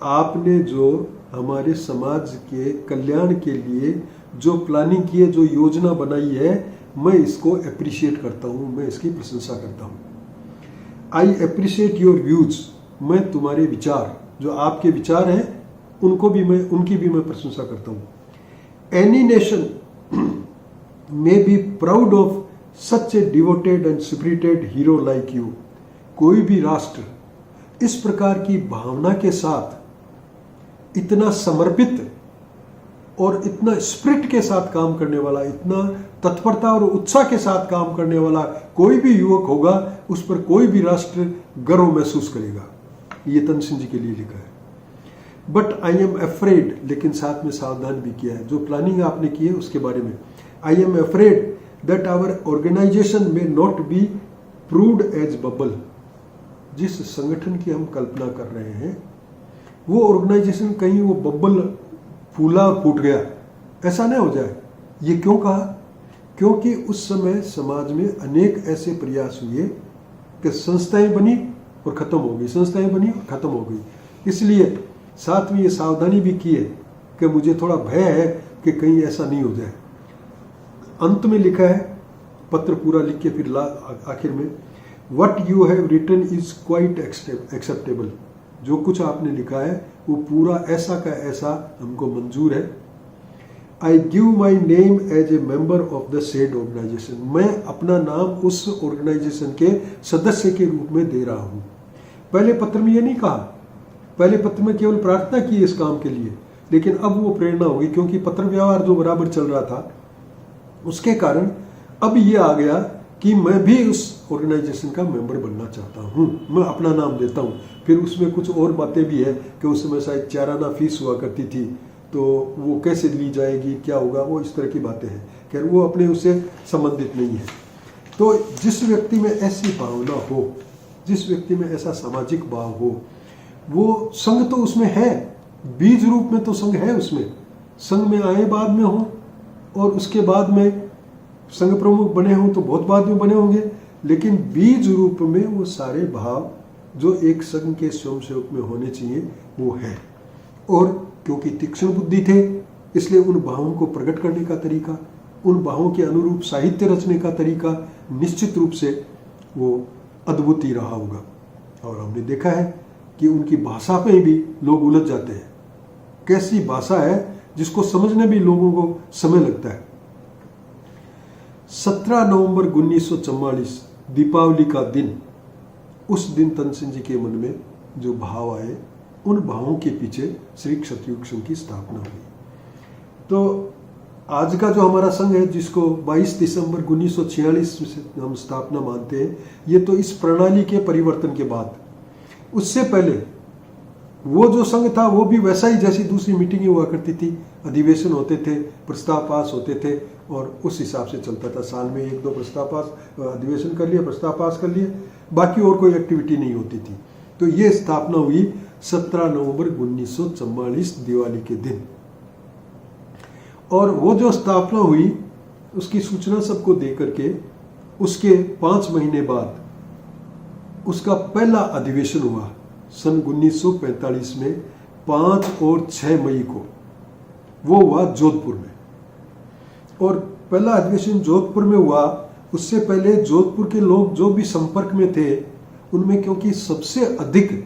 आपने जो हमारे समाज के कल्याण के लिए जो प्लानिंग की है, जो योजना बनाई है, मैं इसको अप्रिशिएट करता हूँ, मैं इसकी प्रशंसा करता हूँ। I appreciate your views. मैं तुम्हारे विचार, जो आपके विचार हैं, उनकी भी मैं प्रशंसा करता हूँ। Any nation may be proud of such a devoted and spirited hero like you। कोई भी राष्ट्र इस प्रकार की भावना के साथ इतना समर्पित और इतना स्पिरिट के साथ काम करने वाला, इतना तत्परता और उत्साह के साथ काम करने वाला कोई भी युवक होगा, उस पर कोई भी राष्ट्र गर्व महसूस करेगा। ये तन सिंह जी के लिए लिखा है। बट आई एम अफ्रेड, लेकिन साथ में सावधान भी किया है। जो प्लानिंग आपने की है उसके बारे में, I am afraid that our organization may not be proved as bubble। जिस संगठन की हम कल्पना कर रहे हैं वो ऑर्गेनाइजेशन कहीं वो बबल फूला फूट गया, ऐसा नहीं हो जाए। ये क्यों कहा? क्योंकि उस समय समाज में अनेक ऐसे प्रयास हुए कि संस्थाएं बनी और खत्म हो गई, संस्थाएं बनी और खत्म हो गई। इसलिए साथ में ये सावधानी भी की है कि मुझे थोड़ा भय है कि कहीं ऐसा नहीं हो जाए। अंत में लिखा है, पत्र पूरा लिख के फिर आखिर में, what you have written is quite acceptable. जो कुछ आपने लिखा है वो पूरा ऐसा का ऐसा हमको मंजूर है। I give my name as a member of the said organisation. मैं अपना नाम उस ऑर्गेनाइजेशन के सदस्य के रूप में दे रहा हूं। पहले पत्र में ये नहीं कहा, पहले पत्र में केवल प्रार्थना की इस काम के लिए, लेकिन अब वो प्रेरणा होगी क्योंकि पत्र व्यवहार जो बराबर चल रहा था उसके कारण अब ये आ गया कि मैं भी उस ऑर्गेनाइजेशन का मेंबर बनना चाहता हूं, मैं अपना नाम देता हूं। फिर उसमें कुछ और बातें भी है कि उस समय शायद 4 आना फीस हुआ करती थी, तो वो कैसे ली जाएगी, क्या होगा, वो इस तरह की बातें हैं। खैर वो अपने उससे संबंधित नहीं है। तो जिस व्यक्ति में ऐसी भावना हो, जिस व्यक्ति में ऐसा सामाजिक भाव हो, वो संघ तो उसमें है, बीज रूप में तो संघ है उसमें, संघ में आए बाद में हो और उसके बाद में संघ प्रमुख बने हों तो बहुत बाद में बने होंगे, लेकिन बीज रूप में वो सारे भाव जो एक संघ के स्वयंसेवक में होने चाहिए वो है। और क्योंकि तीक्ष्ण बुद्धि थे, इसलिए उन भावों को प्रकट करने का तरीका, उन भावों के अनुरूप साहित्य रचने का तरीका निश्चित रूप से वो अद्भुत ही रहा होगा। और हमने देखा है कि उनकी भाषा पे भी लोग उलझ जाते हैं। कैसी भाषा है जिसको समझने भी लोगों को समय लगता है। 17 नवंबर 1944 दीपावली का दिन, उस दिन तनसेन जी के मन में जो भाव आए, उन भावों के पीछे श्री क्षत्रियुग संघ की स्थापना हुई। तो आज का जो हमारा संघ है, जिसको 22 दिसंबर 1946 से हम स्थापना मानते हैं, ये तो इस प्रणाली के परिवर्तन के बाद, उससे पहले वो जो संघ था वो भी वैसा ही जैसी दूसरी मीटिंगें हुआ करती थी, अधिवेशन होते थे, प्रस्ताव पास होते थे और उस हिसाब से चलता था। साल में 1-2 प्रस्ताव पास, अधिवेशन कर लिया, प्रस्ताव पास कर लिए, बाकी और कोई एक्टिविटी नहीं होती थी। तो ये स्थापना हुई 17 नवंबर 1944 दिवाली के दिन। और वो जो स्थापना हुई उसकी सूचना सबको दे करके उसके 5 महीने बाद उसका पहला अधिवेशन हुआ सन 1945 में 5 और 6 मई को। वो हुआ जोधपुर में। और पहला अधिवेशन जोधपुर में हुआ। उससे पहले जोधपुर के लोग जो भी संपर्क में थे, उनमें क्योंकि सबसे अधिक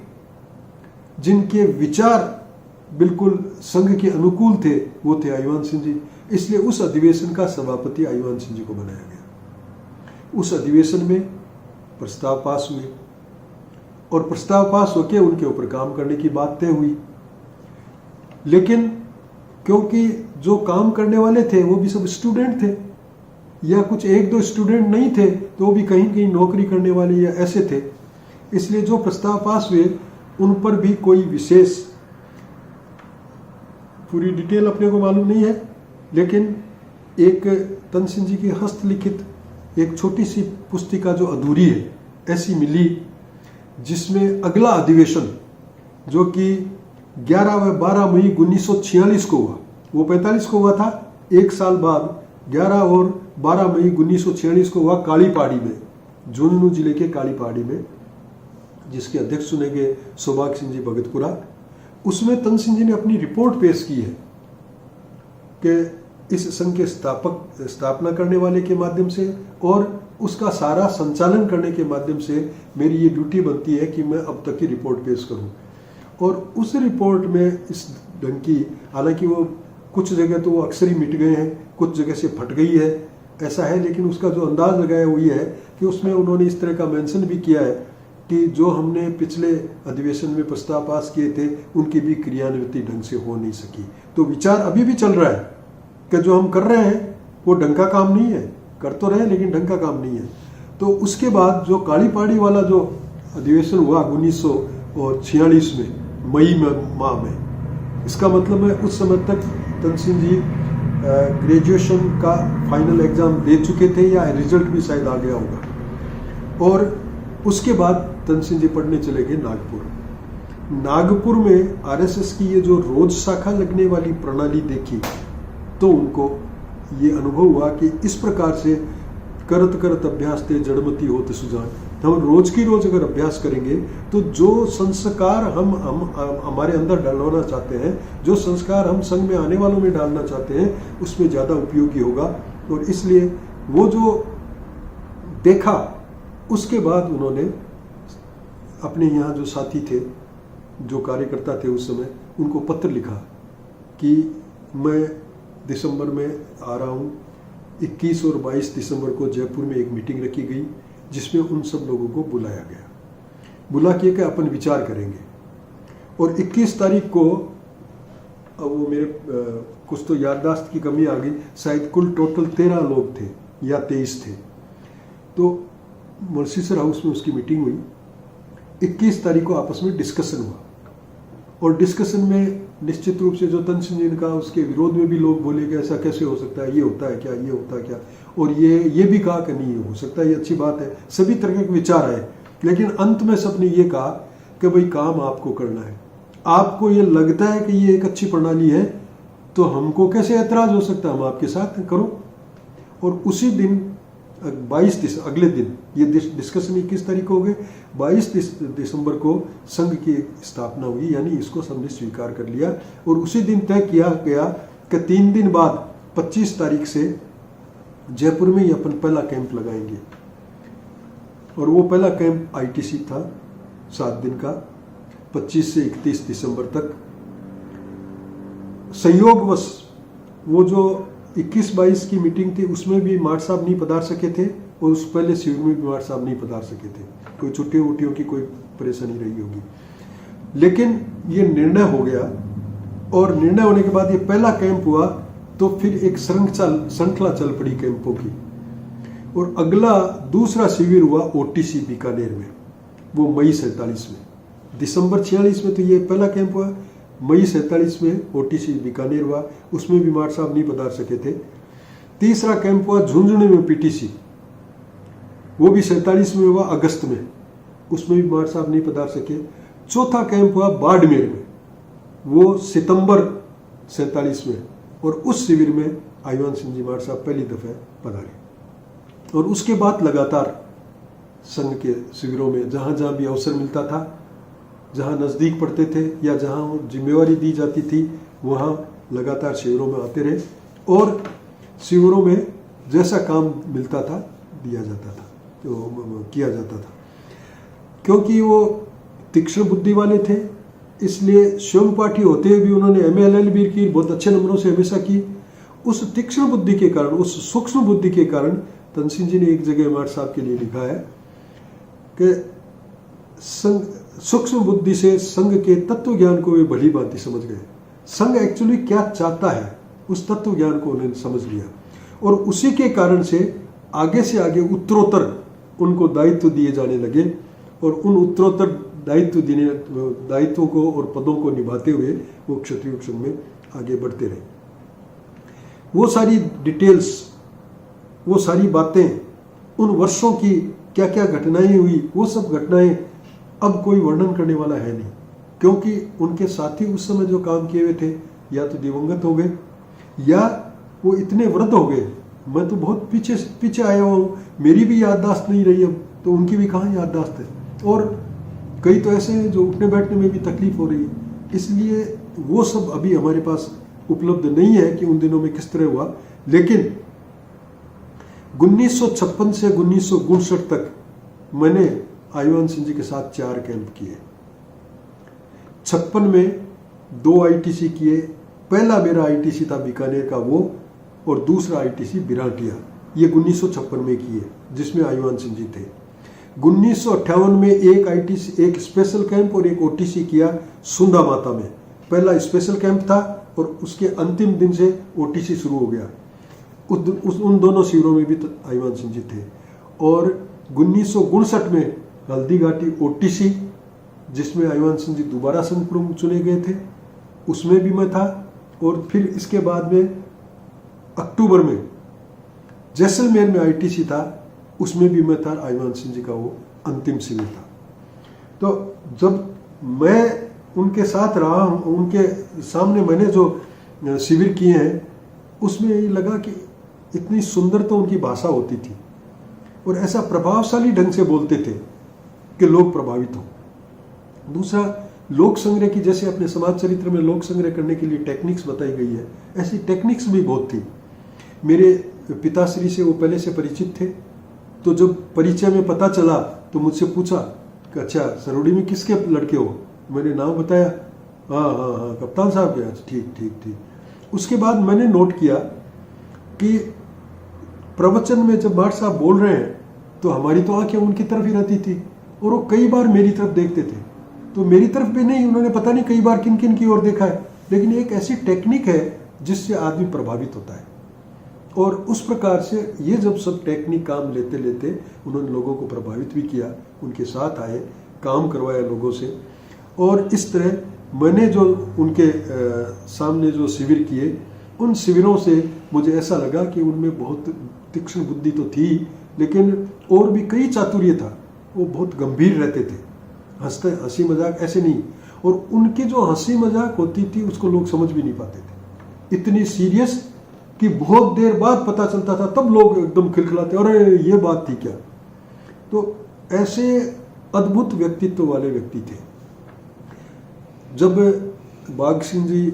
जिनके विचार बिल्कुल संघ के अनुकूल थे वो थे आईवान सिंह जी, इसलिए उस अधिवेशन का सभापति आईवान सिंह जी को बनाया गया। उस अधिवेशन में प्रस्ताव पास हुए और प्रस्ताव पास होकर उनके ऊपर काम करने की बात तय हुई। लेकिन क्योंकि जो काम करने वाले थे वो भी सब स्टूडेंट थे, या कुछ 1-2 स्टूडेंट नहीं थे तो वो भी कहीं कहीं नौकरी करने वाले या ऐसे थे, इसलिए जो प्रस्ताव पास हुए उन पर भी कोई विशेष पूरी डिटेल अपने को मालूम नहीं है। लेकिन एक तनसेन जी की हस्तलिखित एक छोटी सी पुस्तिका जो अधूरी है ऐसी मिली, जिसमें अगला अधिवेशन जो कि 11 व 12 मई 1946 को हुआ, वो 45 को हुआ था, एक साल बाद 11 और 12 मई 1946 को हुआ काली पहाड़ी में, झुंझुनू जिले के काली पहाड़ी में, जिसके अध्यक्ष चुने गए सौभाग्य सिंह जी भगतपुरा। उसमें तनसेन जी ने अपनी रिपोर्ट पेश की है कि इस संघ के स्थापना करने वाले के माध्यम से और उसका सारा संचालन करने के माध्यम से मेरी ये ड्यूटी बनती है कि मैं अब तक की रिपोर्ट पेश करूं। और उस रिपोर्ट में इस ढंग की, हालांकि वो कुछ जगह तो वो अक्सर ही मिट गए हैं, कुछ जगह से फट गई है, ऐसा है, लेकिन उसका जो अंदाज लगाया वो ये है कि उसमें उन्होंने इस तरह का मेंशन भी किया है कि जो हमने पिछले अधिवेशन में प्रस्ताव पास किए थे उनकी भी क्रियान्विति ढंग से हो नहीं सकी। तो विचार अभी भी चल रहा है कि जो हम कर रहे हैं वो ढंग का काम नहीं है, कर तो रहे लेकिन ढंग का काम नहीं है। तो उसके बाद जो काली पहाड़ी वाला जो अधिवेशन हुआ 1946 में मई माह में, इसका मतलब है उस समय तक तनसेन जी ग्रेजुएशन का फाइनल एग्जाम दे चुके थे या रिजल्ट भी शायद आ गया होगा। और उसके बाद तनसेन जी पढ़ने चले गए नागपुर। नागपुर में आरएसएस की ये जो रोज शाखा लगने वाली प्रणाली देखी तो उनको ये अनुभव हुआ कि इस प्रकार से करत करत अभ्यास ते जड़मती होते सुजान, हम रोज की रोज अगर अभ्यास करेंगे तो जो संस्कार हम हमारे अंदर डालना चाहते हैं, जो संस्कार हम संघ में आने वालों में डालना चाहते हैं, उसमें ज़्यादा उपयोगी होगा। और इसलिए वो जो देखा उसके बाद उन्होंने अपने यहाँ जो साथी थे, जो कार्यकर्ता थे उस समय, उनको पत्र लिखा कि मैं दिसंबर में आ रहा हूँ। 21 और 22 दिसंबर को जयपुर में एक मीटिंग रखी गई जिसमें उन सब लोगों को बुलाया गया, बुला के अपन विचार करेंगे। और 21 तारीख को, अब वो मेरे कुछ तो याददाश्त की कमी आ गई, शायद कुल टोटल 13 लोग थे या 23 थे। तो मर्सीसर हाउस में उसकी मीटिंग हुई। 21 तारीख को आपस में डिस्कशन हुआ और डिस्कशन में निश्चित रूप से जो तनसेन जी ने कहा उसके विरोध में भी लोग बोले कि ऐसा कैसे हो सकता है, ये होता है क्या, ये होता है क्या, और ये भी कहा कि नहीं हो सकता, ये अच्छी बात है। सभी तरह के विचार आए, लेकिन अंत में सबने ये कहा कि भाई काम आपको करना है, आपको ये लगता है कि ये एक अच्छी प्रणाली है तो हमको कैसे ऐतराज हो सकता है, हम आपके साथ करो। और उसी दिन 22 अगले दिन ये डिस्कशन 21 तारीख को हो गए, 22 दिसंबर को संघ की स्थापना हुई, यानी इसको सबने स्वीकार कर लिया। और उसी दिन तय किया गया कि 3 दिन बाद 25 तारीख से जयपुर में ही अपन पहला कैंप लगाएंगे। और वो पहला कैंप आईटीसी था 7 दिन का, 25 से 31 दिसंबर तक। संयोगवश वो जो 21-22 की मीटिंग थी उसमें भी मार्ट साहब नहीं पधार सके थे, और उस पहले शिविर में भी मार्ट साहब नहीं पधार सके थे, कोई छुट्टियों वुट्टियों की कोई परेशानी रही होगी। लेकिन ये निर्णय हो गया, और निर्णय होने के बाद ये पहला कैंप हुआ, तो फिर एक श्रृंखला चल पड़ी कैंपों की। और अगला दूसरा शिविर हुआ ओटीसी बीकानेर में, वो मई 47 में। दिसंबर 46 में तो ये पहला कैंप हुआ, मई 47 में ओटीसी बीकानेर हुआ, उसमें भी मार्ट साहब नहीं पधार सके थे। तीसरा कैंप हुआ झुंझुनू में पीटीसी, वो भी 47 में हुआ अगस्त में, उसमें भी मार्ट साहब नहीं पधार सके। चौथा कैंप हुआ बाड़मेर में, वो सितंबर 47 में, और उस शिविर में आईवान सिंह जी मार्ट साहब पहली दफा पधारे। और उसके बाद लगातार संघ के शिविरों में जहां जहां भी अवसर मिलता था, जहां नज़दीक पड़ते थे या जहां जिम्मेवारी दी जाती थी, वहां लगातार शिविरों में आते रहे, और शिविरों में जैसा काम मिलता था दिया जाता था, तो किया जाता था। क्योंकि वो तीक्ष्ण बुद्धि वाले थे, इसलिए शिवम पाठी होते हुए भी उन्होंने MA LLB की बहुत अच्छे नंबरों से हमेशा की। उस तीक्ष्ण बुद्धि के कारण, उस सूक्ष्म बुद्धि के कारण तनसेन जी ने एक जगह मार्ट साहब के लिए लिखा है कि सूक्ष्म बुद्धि से संघ के तत्व ज्ञान को वे भली भांति समझ गए। संघ एक्चुअली क्या चाहता है उस तत्व ज्ञान को उन्होंने समझ लिया, और उसी के कारण से आगे उत्तरोत्तर उनको दायित्व दिए जाने लगे, और उन उत्तरोत्तर दायित्वों को और पदों को निभाते हुए वो क्षत्रिय संघ में आगे बढ़ते रहे। वो सारी डिटेल्स, वो सारी बातें, उन वर्षों की क्या क्या घटनाएं हुई, वो सब घटनाएं अब कोई वर्णन करने वाला है नहीं, क्योंकि उनके साथी उस समय जो काम किए हुए थे या तो दिवंगत हो गए या वो इतने वृद्ध हो गए। मैं तो बहुत पीछे आया हुआ हूँ, मेरी भी याददाश्त नहीं रही अब, तो उनकी भी कहाँ याददाश्त है। और कई तो ऐसे हैं जो उठने बैठने में भी तकलीफ हो रही है, इसलिए वो सब अभी हमारे पास उपलब्ध नहीं है कि उन दिनों में किस तरह हुआ। लेकिन 1956 से 1959 तक मैंने आईवान सिंह जी के साथ 4 कैंप किए। 56 में 2 आईटीसी किए, पहला मेरा आईटीसी था बीकानेर का वो, और दूसरा आईटीसी बिराटिया, ये 1956 में किए जिसमें आईवान सिंह जी थे। 1958 में एक आईटीसी, एक स्पेशल कैंप और एक ओटीसी किया सुंदा माता में। पहला स्पेशल कैंप था और उसके अंतिम दिन से ओटीसी शुरू हो गया। उन दोनों शिविरों में भी आईवान सिंह जी थे। और 1959 में हल्दी घाटी ओटीसी, जिसमें आईवान सिंह जी दोबारा संघ प्रमुख चुने गए थे, उसमें भी मैं था। और फिर इसके बाद में अक्टूबर में जैसलमेर में आईटीसी था, उसमें भी मैं था। आईवान सिंह जी का वो अंतिम शिविर था। तो जब मैं उनके साथ रहा हूँ, उनके सामने मैंने जो शिविर किए हैं, उसमें ये लगा कि इतनी सुंदर तो उनकी भाषा होती थी और ऐसा प्रभावशाली ढंग से बोलते थे कि लोग प्रभावित हो। दूसरा, लोक संग्रह की, जैसे अपने समाज चरित्र में लोक संग्रह करने के लिए टेक्निक्स बताई गई है, ऐसी टेक्निक्स भी बहुत थी। मेरे पिताश्री से वो पहले से परिचित थे, तो जब परिचय में पता चला तो मुझसे पूछा कि अच्छा सरोड़ी में किसके लड़के हो। मैंने नाम बताया, हाँ कप्तान साहब के। ठीक। उसके बाद मैंने नोट किया कि प्रवचन में जब मार्ट साहब बोल रहे हैं तो हमारी तो आंखें उनकी तरफ ही रहती थी, और वो कई बार मेरी तरफ देखते थे। तो मेरी तरफ भी नहीं, उन्होंने पता नहीं कई बार किन किन की ओर देखा है, लेकिन एक ऐसी टेक्निक है जिससे आदमी प्रभावित होता है। और उस प्रकार से ये जब सब टेक्निक काम लेते लेते उन्होंने लोगों को प्रभावित भी किया, उनके साथ आए, काम करवाया लोगों से। और इस तरह मैंने जो उनके सामने जो शिविर किए, उन शिविरों से मुझे ऐसा लगा कि उनमें बहुत तीक्ष्ण बुद्धि तो थी, लेकिन और भी कई चातुर्य था। वो बहुत गंभीर रहते थे, हंसी मजाक ऐसे नहीं, और उनकी जो हंसी मजाक होती थी उसको लोग समझ भी नहीं पाते थे। इतनी सीरियस कि बहुत देर बाद पता चलता था, तब लोग एकदम खिलखिलाते, अरे ये बात थी क्या। तो ऐसे अद्भुत व्यक्तित्व वाले व्यक्ति थे। जब बाघ सिंह जी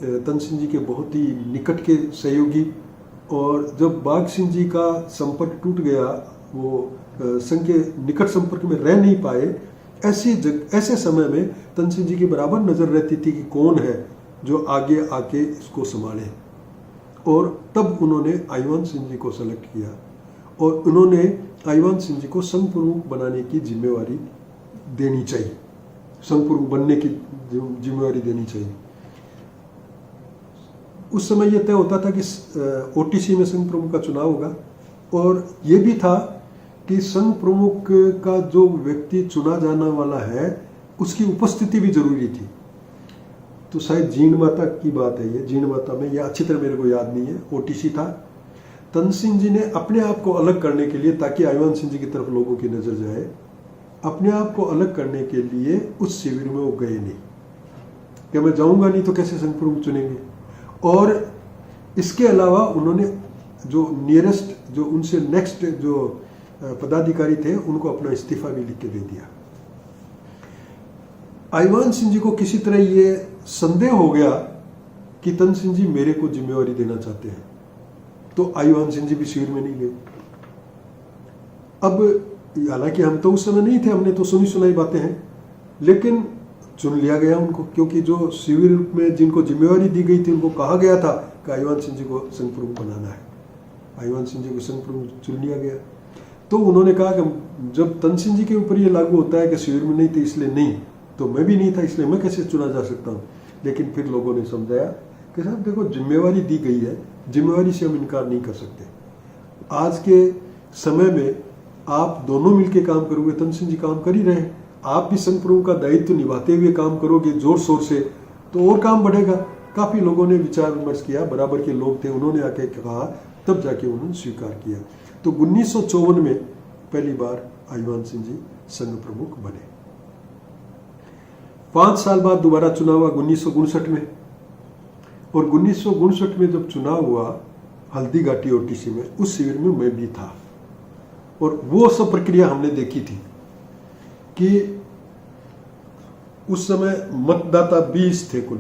तन सिंह जी के बहुत ही निकट के सहयोगी, और जब बाघ सिंह जी का संपर्क टूट गया, वो संघ के निकट संपर्क में रह नहीं पाए, ऐसे समय में तन सिंह जी की बराबर नजर रहती थी कि कौन है जो आगे आके इसको संभाले। और तब उन्होंने आईवान सिंह जी को सेलेक्ट किया, और उन्होंने आईवान सिंह जी को संघ प्रमुख बनाने की जिम्मेवारी देनी चाहिए, संघ प्रमुख बनने की जिम्मेवारी देनी चाहिए। उस समय यह तय होता था कि ओटीसी में संघ प्रमुख का चुनाव होगा, और ये भी था कि संघ प्रमुख का जो व्यक्ति चुना जाने वाला है उसकी उपस्थिति भी जरूरी थी। तो शायद जीण माता की बात है ये, जीण माता में, यह अच्छी तरह मेरे को याद नहीं है, ओटीसी था। तन सिंह जी ने अपने आप को अलग करने के लिए, ताकि आईवान सिंह जी की तरफ लोगों की नजर जाए, अपने आप को अलग करने के लिए उस शिविर में वो गए नहीं कि मैं जाऊंगा नहीं तो कैसे संघ प्रमुख चुनेंगे। और इसके अलावा उन्होंने जो नियरेस्ट, जो उनसे नेक्स्ट जो पदाधिकारी थे, उनको अपना इस्तीफा भी लिख के दे दिया। आईवान सिंह जी को किसी तरह ये संदेह हो गया कि तन सिंह जी मेरे को जिम्मेवारी देना चाहते हैं, तो आईवान सिंह जी भी शिविर में नहीं गए। अब हालांकि हम तो उस समय नहीं थे, हमने तो सुनी सुनाई बातें हैं, लेकिन चुन लिया गया उनको, क्योंकि जो शिविर में जिनको जिम्मेवारी दी गई थी उनको कहा गया था कि आईवान सिंह जी को संघ प्रमुख बनाना है। आईवान सिंह जी को संघ प्रमुख चुन लिया गया। तो उन्होंने कहा कि जब तन सिंह जी के ऊपर ये लागू होता है कि शिविर में नहीं थे इसलिए नहीं, तो मैं भी नहीं था इसलिए मैं कैसे चुना जा सकता हूँ। लेकिन फिर लोगों ने समझाया कि साहब देखो, जिम्मेवारी दी गई है, जिम्मेवारी से हम इनकार नहीं कर सकते। आज के समय में आप दोनों मिलकर काम करोगे, तन सिंह जी काम कर ही रहे, आप भी संघ प्रमुख का दायित्व निभाते हुए काम करोगे जोर शोर से, तो और काम बढ़ेगा। काफी लोगों ने विचार विमर्श किया, बराबर के लोग थे, उन्होंने आके कहा, तब जाके उन्होंने स्वीकार किया। तो 1954 में पहली बार आईवान सिंह जी संघ प्रमुख बने। 5 साल बाद दोबारा चुनाव हुआ 1959 में, और 1959 में जब चुनाव हुआ हल्दी घाटी ओटीसी में, उस शिविर में मैं भी था, और वो सब प्रक्रिया हमने देखी थी कि उस समय मतदाता 20 थे कुल।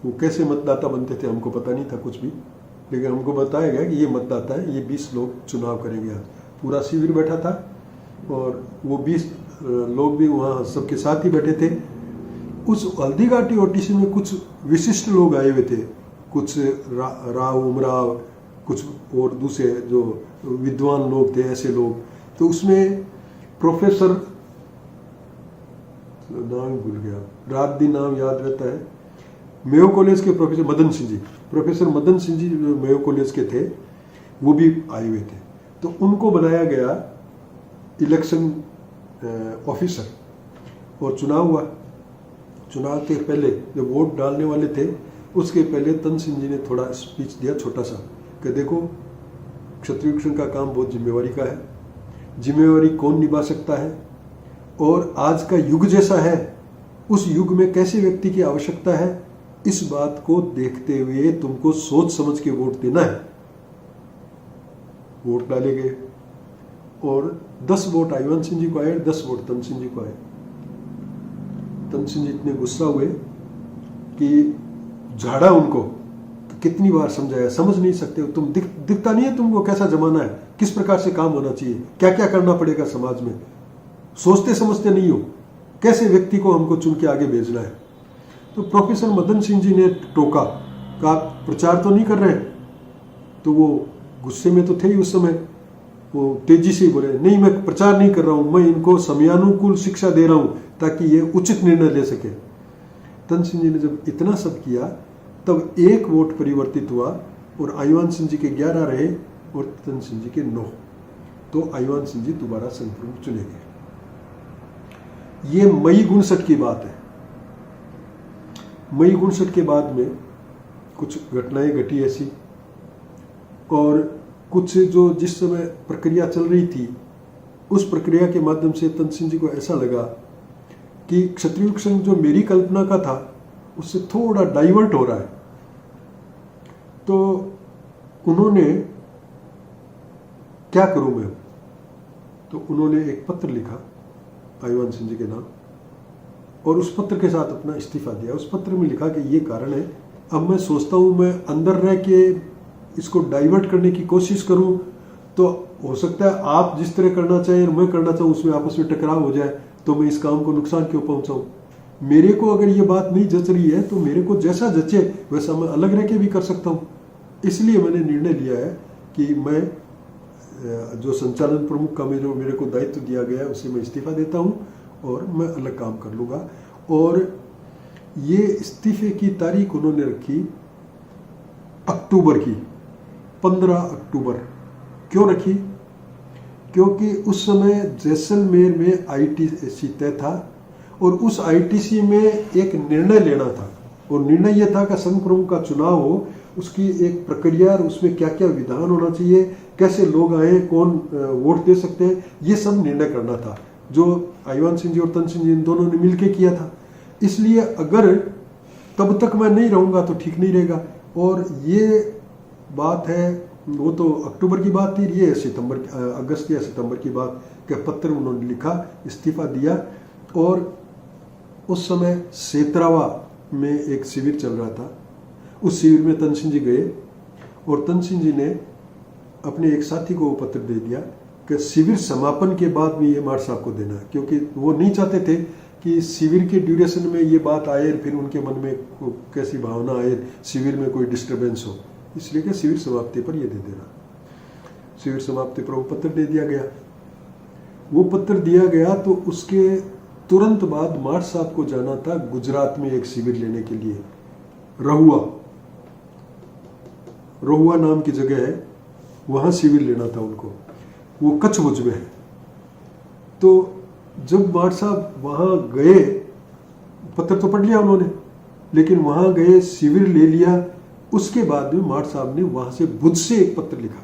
वो कैसे मतदाता बनते थे हमको पता नहीं था कुछ भी, लेकिन हमको बताया गया कि ये मतदाता है, ये 20 लोग चुनाव करेंगे। आज पूरा शिविर बैठा था, और वो 20 लोग भी वहाँ सबके साथ ही बैठे थे। उस हल्दी घाटी ओटीसी में कुछ विशिष्ट लोग आए हुए थे, कुछ राव उमराव, कुछ और दूसरे जो विद्वान लोग थे, ऐसे लोग। तो उसमें प्रोफेसर, नाम भूल गया, रात दिन नाम याद रहता है, मेयो कॉलेज के professor Madan Singh ji, professor Madan Singh ji Mayo college के थे, वो भी आए हुए थे। तो उनको बनाया गया इलेक्शन ऑफिसर, और चुनाव हुआ। चुनाव के पहले जब वोट डालने वाले थे, उसके पहले तन सिंह जी ने थोड़ा स्पीच दिया छोटा सा, कि देखो क्षत्रिय रक्षण का काम बहुत जिम्मेवारी का है, जिम्मेवारी कौन निभा सकता है, और आज का युग जैसा है, उस युग में कैसे व्यक्ति की आवश्यकता है, इस बात को देखते हुए तुमको सोच समझ के वोट देना है। वोट डाले गए, और 10 वोट आईवान सिंह जी को आए, 10 वोट तन सिंह जी को आए। तन सिंह जी इतने गुस्सा हुए कि झाड़ा उनको, तो कितनी बार समझाया, समझ नहीं सकते हो तुम, दिखता नहीं है तुमको कैसा जमाना है, किस प्रकार से काम होना चाहिए, क्या क्या करना पड़ेगा समाज में, सोचते समझते नहीं हो, कैसे व्यक्ति को हमको चुन के आगे भेजना है। तो प्रोफेसर मदन सिंह जी ने टोका, कहा प्रचार तो नहीं कर रहे। तो वो गुस्से में तो थे ही उस समय, वो तेजी से बोले, नहीं मैं प्रचार नहीं कर रहा हूं, मैं इनको समयानुकूल शिक्षा दे रहा हूं ताकि ये उचित निर्णय ले सके। तन सिंह जी ने जब इतना सब किया, तब 1 वोट परिवर्तित हुआ, और आईवान सिंह जी के 11 रहे और तन सिंह जी के 9। तो आईवान सिंह जी दोबारा संघ प्रमुख चुने गए। ये मई 59 की बात है। मई 59 के बाद में कुछ घटनाएं घटी ऐसी, और कुछ जो जिस समय प्रक्रिया चल रही थी उस प्रक्रिया के माध्यम से तन सिंह जी को ऐसा लगा कि क्षत्रिय संघ जो मेरी कल्पना का था उससे थोड़ा डाइवर्ट हो रहा है। तो उन्होंने क्या करूं मैं, तो उन्होंने एक पत्र लिखा आईवान सिंह जी के नाम, और उस पत्र के साथ अपना इस्तीफा दिया। उस पत्र में लिखा कि ये कारण है, अब मैं सोचता हूं मैं अंदर रह के इसको डाइवर्ट करने की कोशिश करूं तो हो सकता है आप जिस तरह करना चाहिए और मैं करना चाहूं उसमें आपस में टकराव हो जाए, तो मैं इस काम को नुकसान क्यों पहुंचाऊं। मेरे को अगर ये बात नहीं जच रही है तो मेरे को जैसा जचे वैसा मैं अलग रह के भी कर सकता हूं। इसलिए मैंने निर्णय लिया है कि मैं जो संचालन प्रमुख का मेरे को दायित्व दिया गया है उसे मैं इस्तीफा देता हूं और मैं अलग काम कर लूँगा। और ये इस्तीफे की तारीख उन्होंने रखी अक्टूबर की, 15 अक्टूबर। क्यों रखी? क्योंकि उस समय जैसलमेर में आईटीसी तय था और उस आईटीसी में एक निर्णय लेना था, और निर्णय यह था कि संघ प्रमुख का चुनाव हो, उसकी एक प्रक्रिया और उसमें क्या क्या विधान होना चाहिए, कैसे लोग आए, कौन वोट दे सकते हैं, ये सब निर्णय करना था, जो आईवान सिंह जी और तन सिंह जी इन दोनों ने मिलकर किया था। इसलिए अगर तब तक मैं नहीं रहूंगा तो ठीक नहीं रहेगा। और ये बात है, वो तो अक्टूबर की बात थी, ये सितंबर, अगस्त या सितंबर की बात के पत्र उन्होंने लिखा, इस्तीफा दिया। और उस समय सेतरावा में एक शिविर चल रहा था, उस शिविर में तन सिंह जी गए और तन सिंह जी ने अपने एक साथी को वो पत्र दे दिया कि शिविर समापन के बाद में ये मार साहब को देना है, क्योंकि वो नहीं चाहते थे कि शिविर के ड्यूरेशन में ये बात आए फिर उनके मन में कैसी भावना आए, शिविर में कोई डिस्टर्बेंस हो, इसलिए कि शिविर समाप्ति पर ये दे देना। शिविर समाप्ति पर वो पत्र दे दिया गया। वो पत्र दिया गया तो उसके तुरंत बाद मार साहब को जाना था गुजरात में एक शिविर लेने के लिए, रहुआ नाम की जगह है, वहां शिविर लेना था उनको, वो कच्छ भुज में है। तो जब मार साहब वहां गए, पत्र तो पढ़ लिया उन्होंने, लेकिन वहां गए, शिविर ले लिया, उसके बाद में मार साहब ने वहां से भुज से एक पत्र लिखा।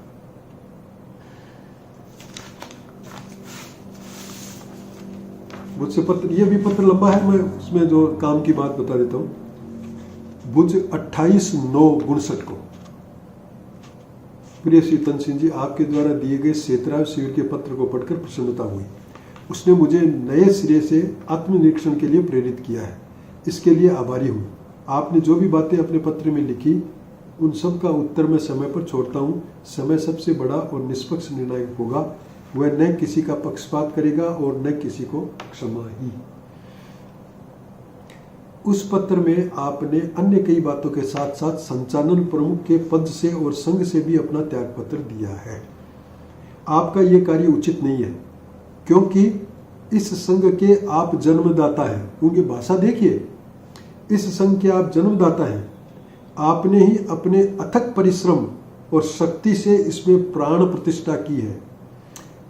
भुज से पत्र, ये भी पत्र लंबा है, मैं उसमें जो काम की बात बता देता हूं। भुज 28/9/59 को, प्रिय श्री तन सिंह जी, आपके द्वारा दिए गए सेतराव शिविर के पत्र को पढ़कर प्रसन्नता हुई। उसने मुझे नए सिरे से आत्मनिरीक्षण के लिए प्रेरित किया है, इसके लिए आभारी हूँ। आपने जो भी बातें अपने पत्र में लिखी उन सब का उत्तर मैं समय पर छोड़ता हूँ। समय सबसे बड़ा और निष्पक्ष निर्णायक होगा, वह न किसी का पक्षपात करेगा और न किसी को क्षमा ही। उस पत्र में आपने अन्य कई बातों के साथ साथ संचालन प्रमुख के पद से और संघ से भी अपना त्याग पत्र दिया है। आपका यह कार्य उचित नहीं है, क्योंकि इस संघ के आप जन्मदाता हैं। क्योंकि भाषा देखिए, इस संघ के आप जन्मदाता हैं। आपने ही अपने अथक परिश्रम और शक्ति से इसमें प्राण प्रतिष्ठा की है।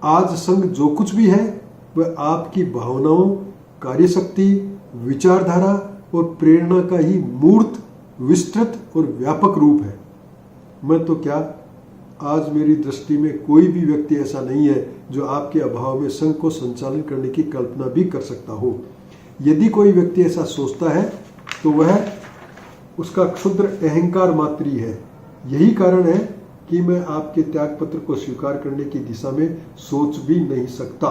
आज संघ जो कुछ भी है वह आपकी भावनाओं, कार्यशक्ति, विचारधारा और प्रेरणा का ही मूर्त, विस्तृत और व्यापक रूप है। मैं तो क्या, आज मेरी दृष्टि में कोई भी व्यक्ति ऐसा नहीं है जो आपके अभाव में संघ को संचालन करने की कल्पना भी कर सकता हो। यदि कोई व्यक्ति ऐसा सोचता है तो वह उसका क्षुद्र अहंकार मात्र ही है। यही कारण है कि मैं आपके त्याग पत्र को स्वीकार करने की दिशा में सोच भी नहीं सकता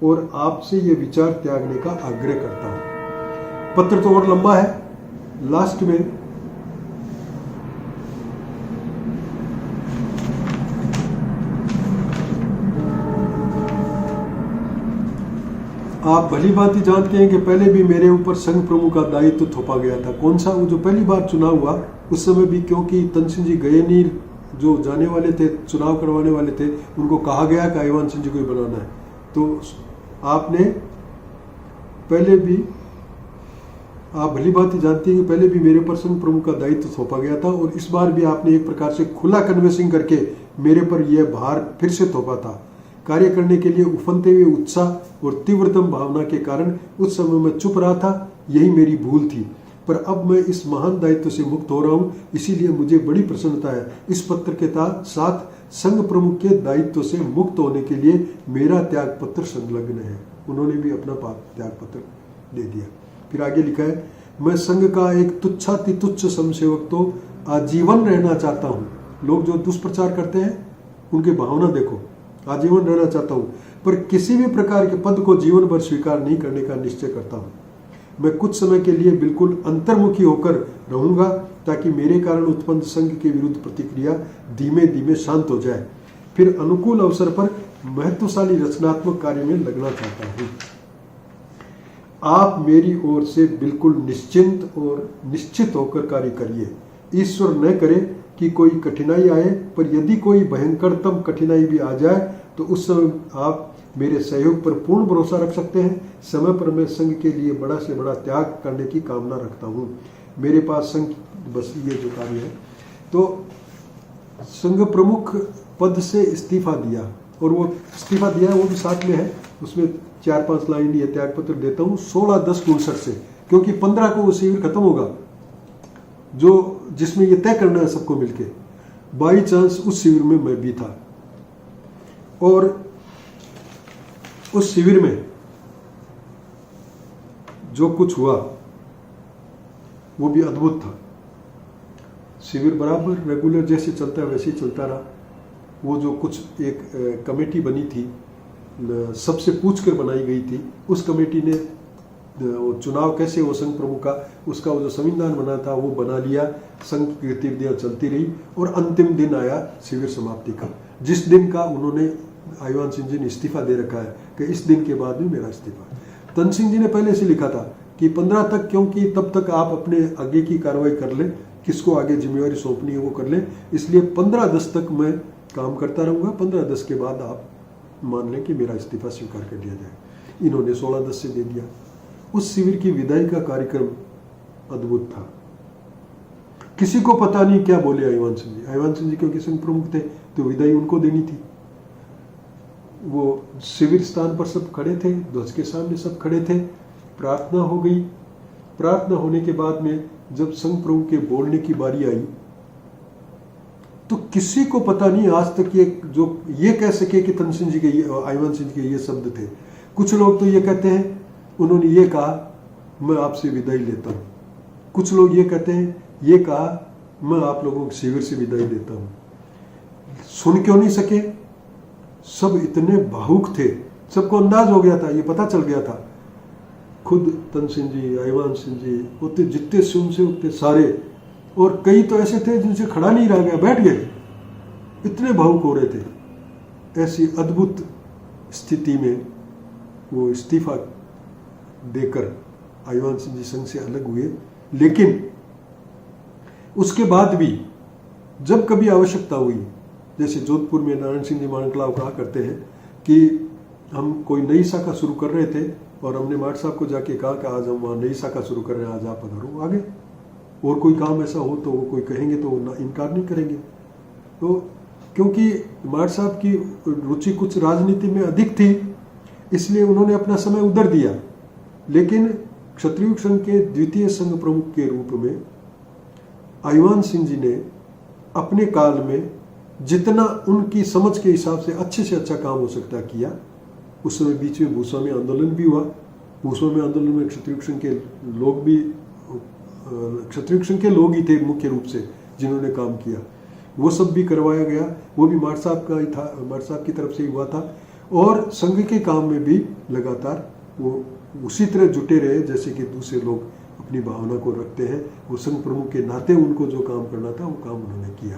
और आपसे यह विचार त्यागने का आग्रह करता हूं। पत्र तो और लंबा है, लास्ट में आप भली भांति जानते हैं कि पहले भी मेरे ऊपर संघ प्रमुख का दायित्व थोपा गया था। कौन सा? वो जो पहली बार चुनाव हुआ उस समय भी, क्योंकि तन सिंह जी गए नहीं, जो जाने वाले थे, चुनाव करवाने वाले थे, उनको कहा गया कि आईवान सिंह जी को ही बनाना है। तो आपने पहले भी, आप भली भांति जानती हैं कि पहले भी मेरे पर संघ प्रमुख का दायित्व सौंपा गया था और इस बार भी आपने एक प्रकार से खुला कन्वेंसिंग करके मेरे पर यह भार फिर से थोपा था। कार्य करने के लिए उफनते हुए उत्साह और तीव्रतम भावना के कारण उस समय मैं चुप रहा था, यही मेरी भूल थी। पर अब मैं इस महान दायित्व से मुक्त हो रहा हूं, इसीलिए मुझे बड़ी प्रसन्नता है। इस पत्र के साथ संघ प्रमुख के दायित्व से मुक्त होने के लिए मेरा त्याग पत्र संलग्न है। उन्होंने भी अपना त्याग पत्र दे दिया। फिर आगे लिखा है, मैं संघ का एक तुच्छाति तुच्छ समसेवक तो आजीवन रहना चाहता हूँ। लोग जो दुष्प्रचार करते हैं उनकी भावना देखो, आजीवन रहना चाहता हूँ, पर किसी भी प्रकार के पद को जीवन भर स्वीकार नहीं करने का निश्चय करता हूँ। मैं कुछ समय के लिए बिल्कुल अंतर्मुखी होकर रहूंगा ताकि मेरे कारण उत्पन्न संघ के विरुद्ध प्रतिक्रिया धीमे धीमे शांत हो जाए। फिर अनुकूल अवसर पर महत्वशाली रचनात्मक कार्य में लगना चाहता हूँ। आप मेरी ओर से बिल्कुल निश्चिंत और निश्चित होकर कार्य करिए। ईश्वर न करे कि कोई कठिनाई आए, पर यदि कोई भयंकरतम कठिनाई भी आ जाए तो उस समय आप मेरे सहयोग पर पूर्ण भरोसा रख सकते हैं। समय पर मैं संघ के लिए बड़ा से बड़ा त्याग करने की कामना रखता हूँ। मेरे पास संघ, बस ये जो कार्य है, तो संघ प्रमुख पद से इस्तीफा दिया, और वो इस्तीफा दिया वो भी साथ में है, उसमें 4-5 लाइन ये त्याग पत्र देता हूँ 16/10/59 से, क्योंकि 15 को वो शिविर खत्म होगा जो जिसमें ये तय करना है सबको मिलके। बाई चांस उस शिविर में मैं भी था, और उस शिविर में जो कुछ हुआ वो भी अद्भुत था। शिविर बराबर रेगुलर जैसे चलता है वैसे ही चलता रहा। वो जो कुछ एक कमेटी बनी थी, सबसे पूछ कर बनाई गई थी, उस कमेटी ने वो चुनाव कैसे हो संघ प्रमुख का, उसका वो जो संविधान बना था वो बना लिया। संघ की गतिविधियां चलती रही और अंतिम दिन आया शिविर समाप्ति का, जिस दिन का उन्होंने आईवान सिंह जी ने इस्तीफा दे रखा है कि इस दिन के बाद भी मेरा इस्तीफा। तन सिंह जी ने पहले से लिखा था कि 15 तक, क्योंकि तब तक आप अपने आगे की कार्रवाई कर लें, किसको आगे जिम्मेवारी सौंपनी है वो कर लें, इसलिए 15/10 तक मैं काम करता रहूंगा। 15/10 के बाद आप मान लें कि मेरा इस्तीफा स्वीकार कर लिया जाए। इन्होंने 16/10 से दे दिया। उस शिविर की विदाई का कार्यक्रम अद्भुत था। किसी को पता नहीं क्या बोले आईवान सिंह जी। आईवान सिंह जी क्योंकि संघ प्रमुख थे तो विदाई उनको देनी थी। वो शिविर स्थान पर सब खड़े थे, ध्वज के सामने सब खड़े थे, प्रार्थना हो गई। प्रार्थना होने के बाद में जब संघ प्रमुख के बोलने की बारी आई तो किसी को पता नहीं आज तक ये कह सके कि तन सिंह जी के, आईवान सिंह जी के ये शब्द थे। कुछ लोग तो ये कहते हैं उन्होंने ये कहा मैं आपसे विदाई लेता हूं। कुछ लोग ये कहते हैं ये कहा मैं आप लोगों के शिविर से विदाई लेता हूं। सुन क्यों नहीं सके? सब इतने भावुक थे, सबको अंदाज हो गया था, ये पता चल गया था। खुद तन सिंह जी, आईवान सिंह जी, उतने जितने सुन से उतने सारे, और कई तो ऐसे थे जिनसे खड़ा नहीं रह गया, बैठ गए, इतने भावुक हो रहे थे। ऐसी अद्भुत स्थिति में वो इस्तीफा देकर आईवान सिंह जी संघ से अलग हुए। लेकिन उसके बाद भी जब कभी आवश्यकता हुई, जैसे जोधपुर में नारायण सिंह जी माणकलाव कहा करते हैं कि हम कोई नई शाखा शुरू कर रहे थे और हमने माट साहब को जाके कहा कि आज हम वहाँ नई शाखा शुरू कर रहे हैं, आज आप पधारो आगे। और कोई काम ऐसा हो तो वो कोई कहेंगे तो वो इनकार नहीं करेंगे। तो क्योंकि माट साहब की रुचि कुछ राजनीति में अधिक थी, इसलिए उन्होंने अपना समय उधर दिया। लेकिन क्षत्रिय संघ के द्वितीय संघ प्रमुख के रूप में आईवान सिंह जी ने अपने काल में जितना उनकी समझ के हिसाब से अच्छे अच्छा काम हो सकता किया। उस समय बीच में भूस्वामी आंदोलन भी हुआ। भूस्वामी आंदोलन में क्षत्रिय संघ के लोग भी, क्षत्रिय संघ के लोग ही थे मुख्य रूप से जिन्होंने काम किया। वो सब भी करवाया गया, वो भी माट साहब का ही था, माट साहब की तरफ से ही हुआ था। और संघ के काम में भी लगातार वो उसी तरह जुटे रहे जैसे कि दूसरे लोग अपनी भावना को रखते हैं। वो संघ प्रमुख के नाते उनको जो काम करना था वो काम उन्होंने किया।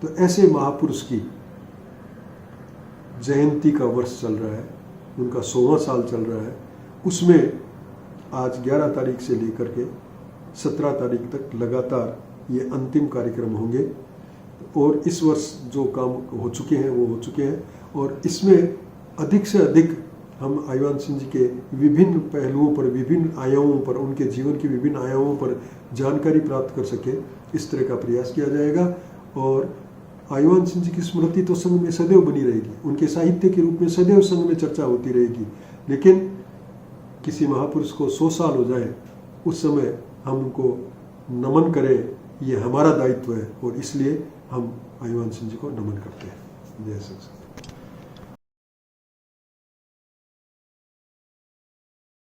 तो ऐसे महापुरुष की जयंती का वर्ष चल रहा है, उनका 100वां साल चल रहा है। उसमें आज 11 तारीख से लेकर के 17 तारीख तक लगातार ये अंतिम कार्यक्रम होंगे। और इस वर्ष जो काम हो चुके हैं वो हो चुके हैं, और इसमें अधिक से अधिक हम आईवान सिंह जी के विभिन्न पहलुओं पर, विभिन्न आयामों पर, उनके जीवन के विभिन्न आयामों पर जानकारी प्राप्त कर सके, इस तरह का प्रयास किया जाएगा। और आईवान सिंह जी की स्मृति तो संघ में सदैव बनी रहेगी, उनके साहित्य के रूप में सदैव संघ में चर्चा होती रहेगी। लेकिन किसी महापुरुष को 100 साल हो जाए, उस समय हम उनको नमन करें, ये हमारा दायित्व है और इसलिए हम अभिमान सिंह जी को नमन करते हैं। जय सच्चिदानंद।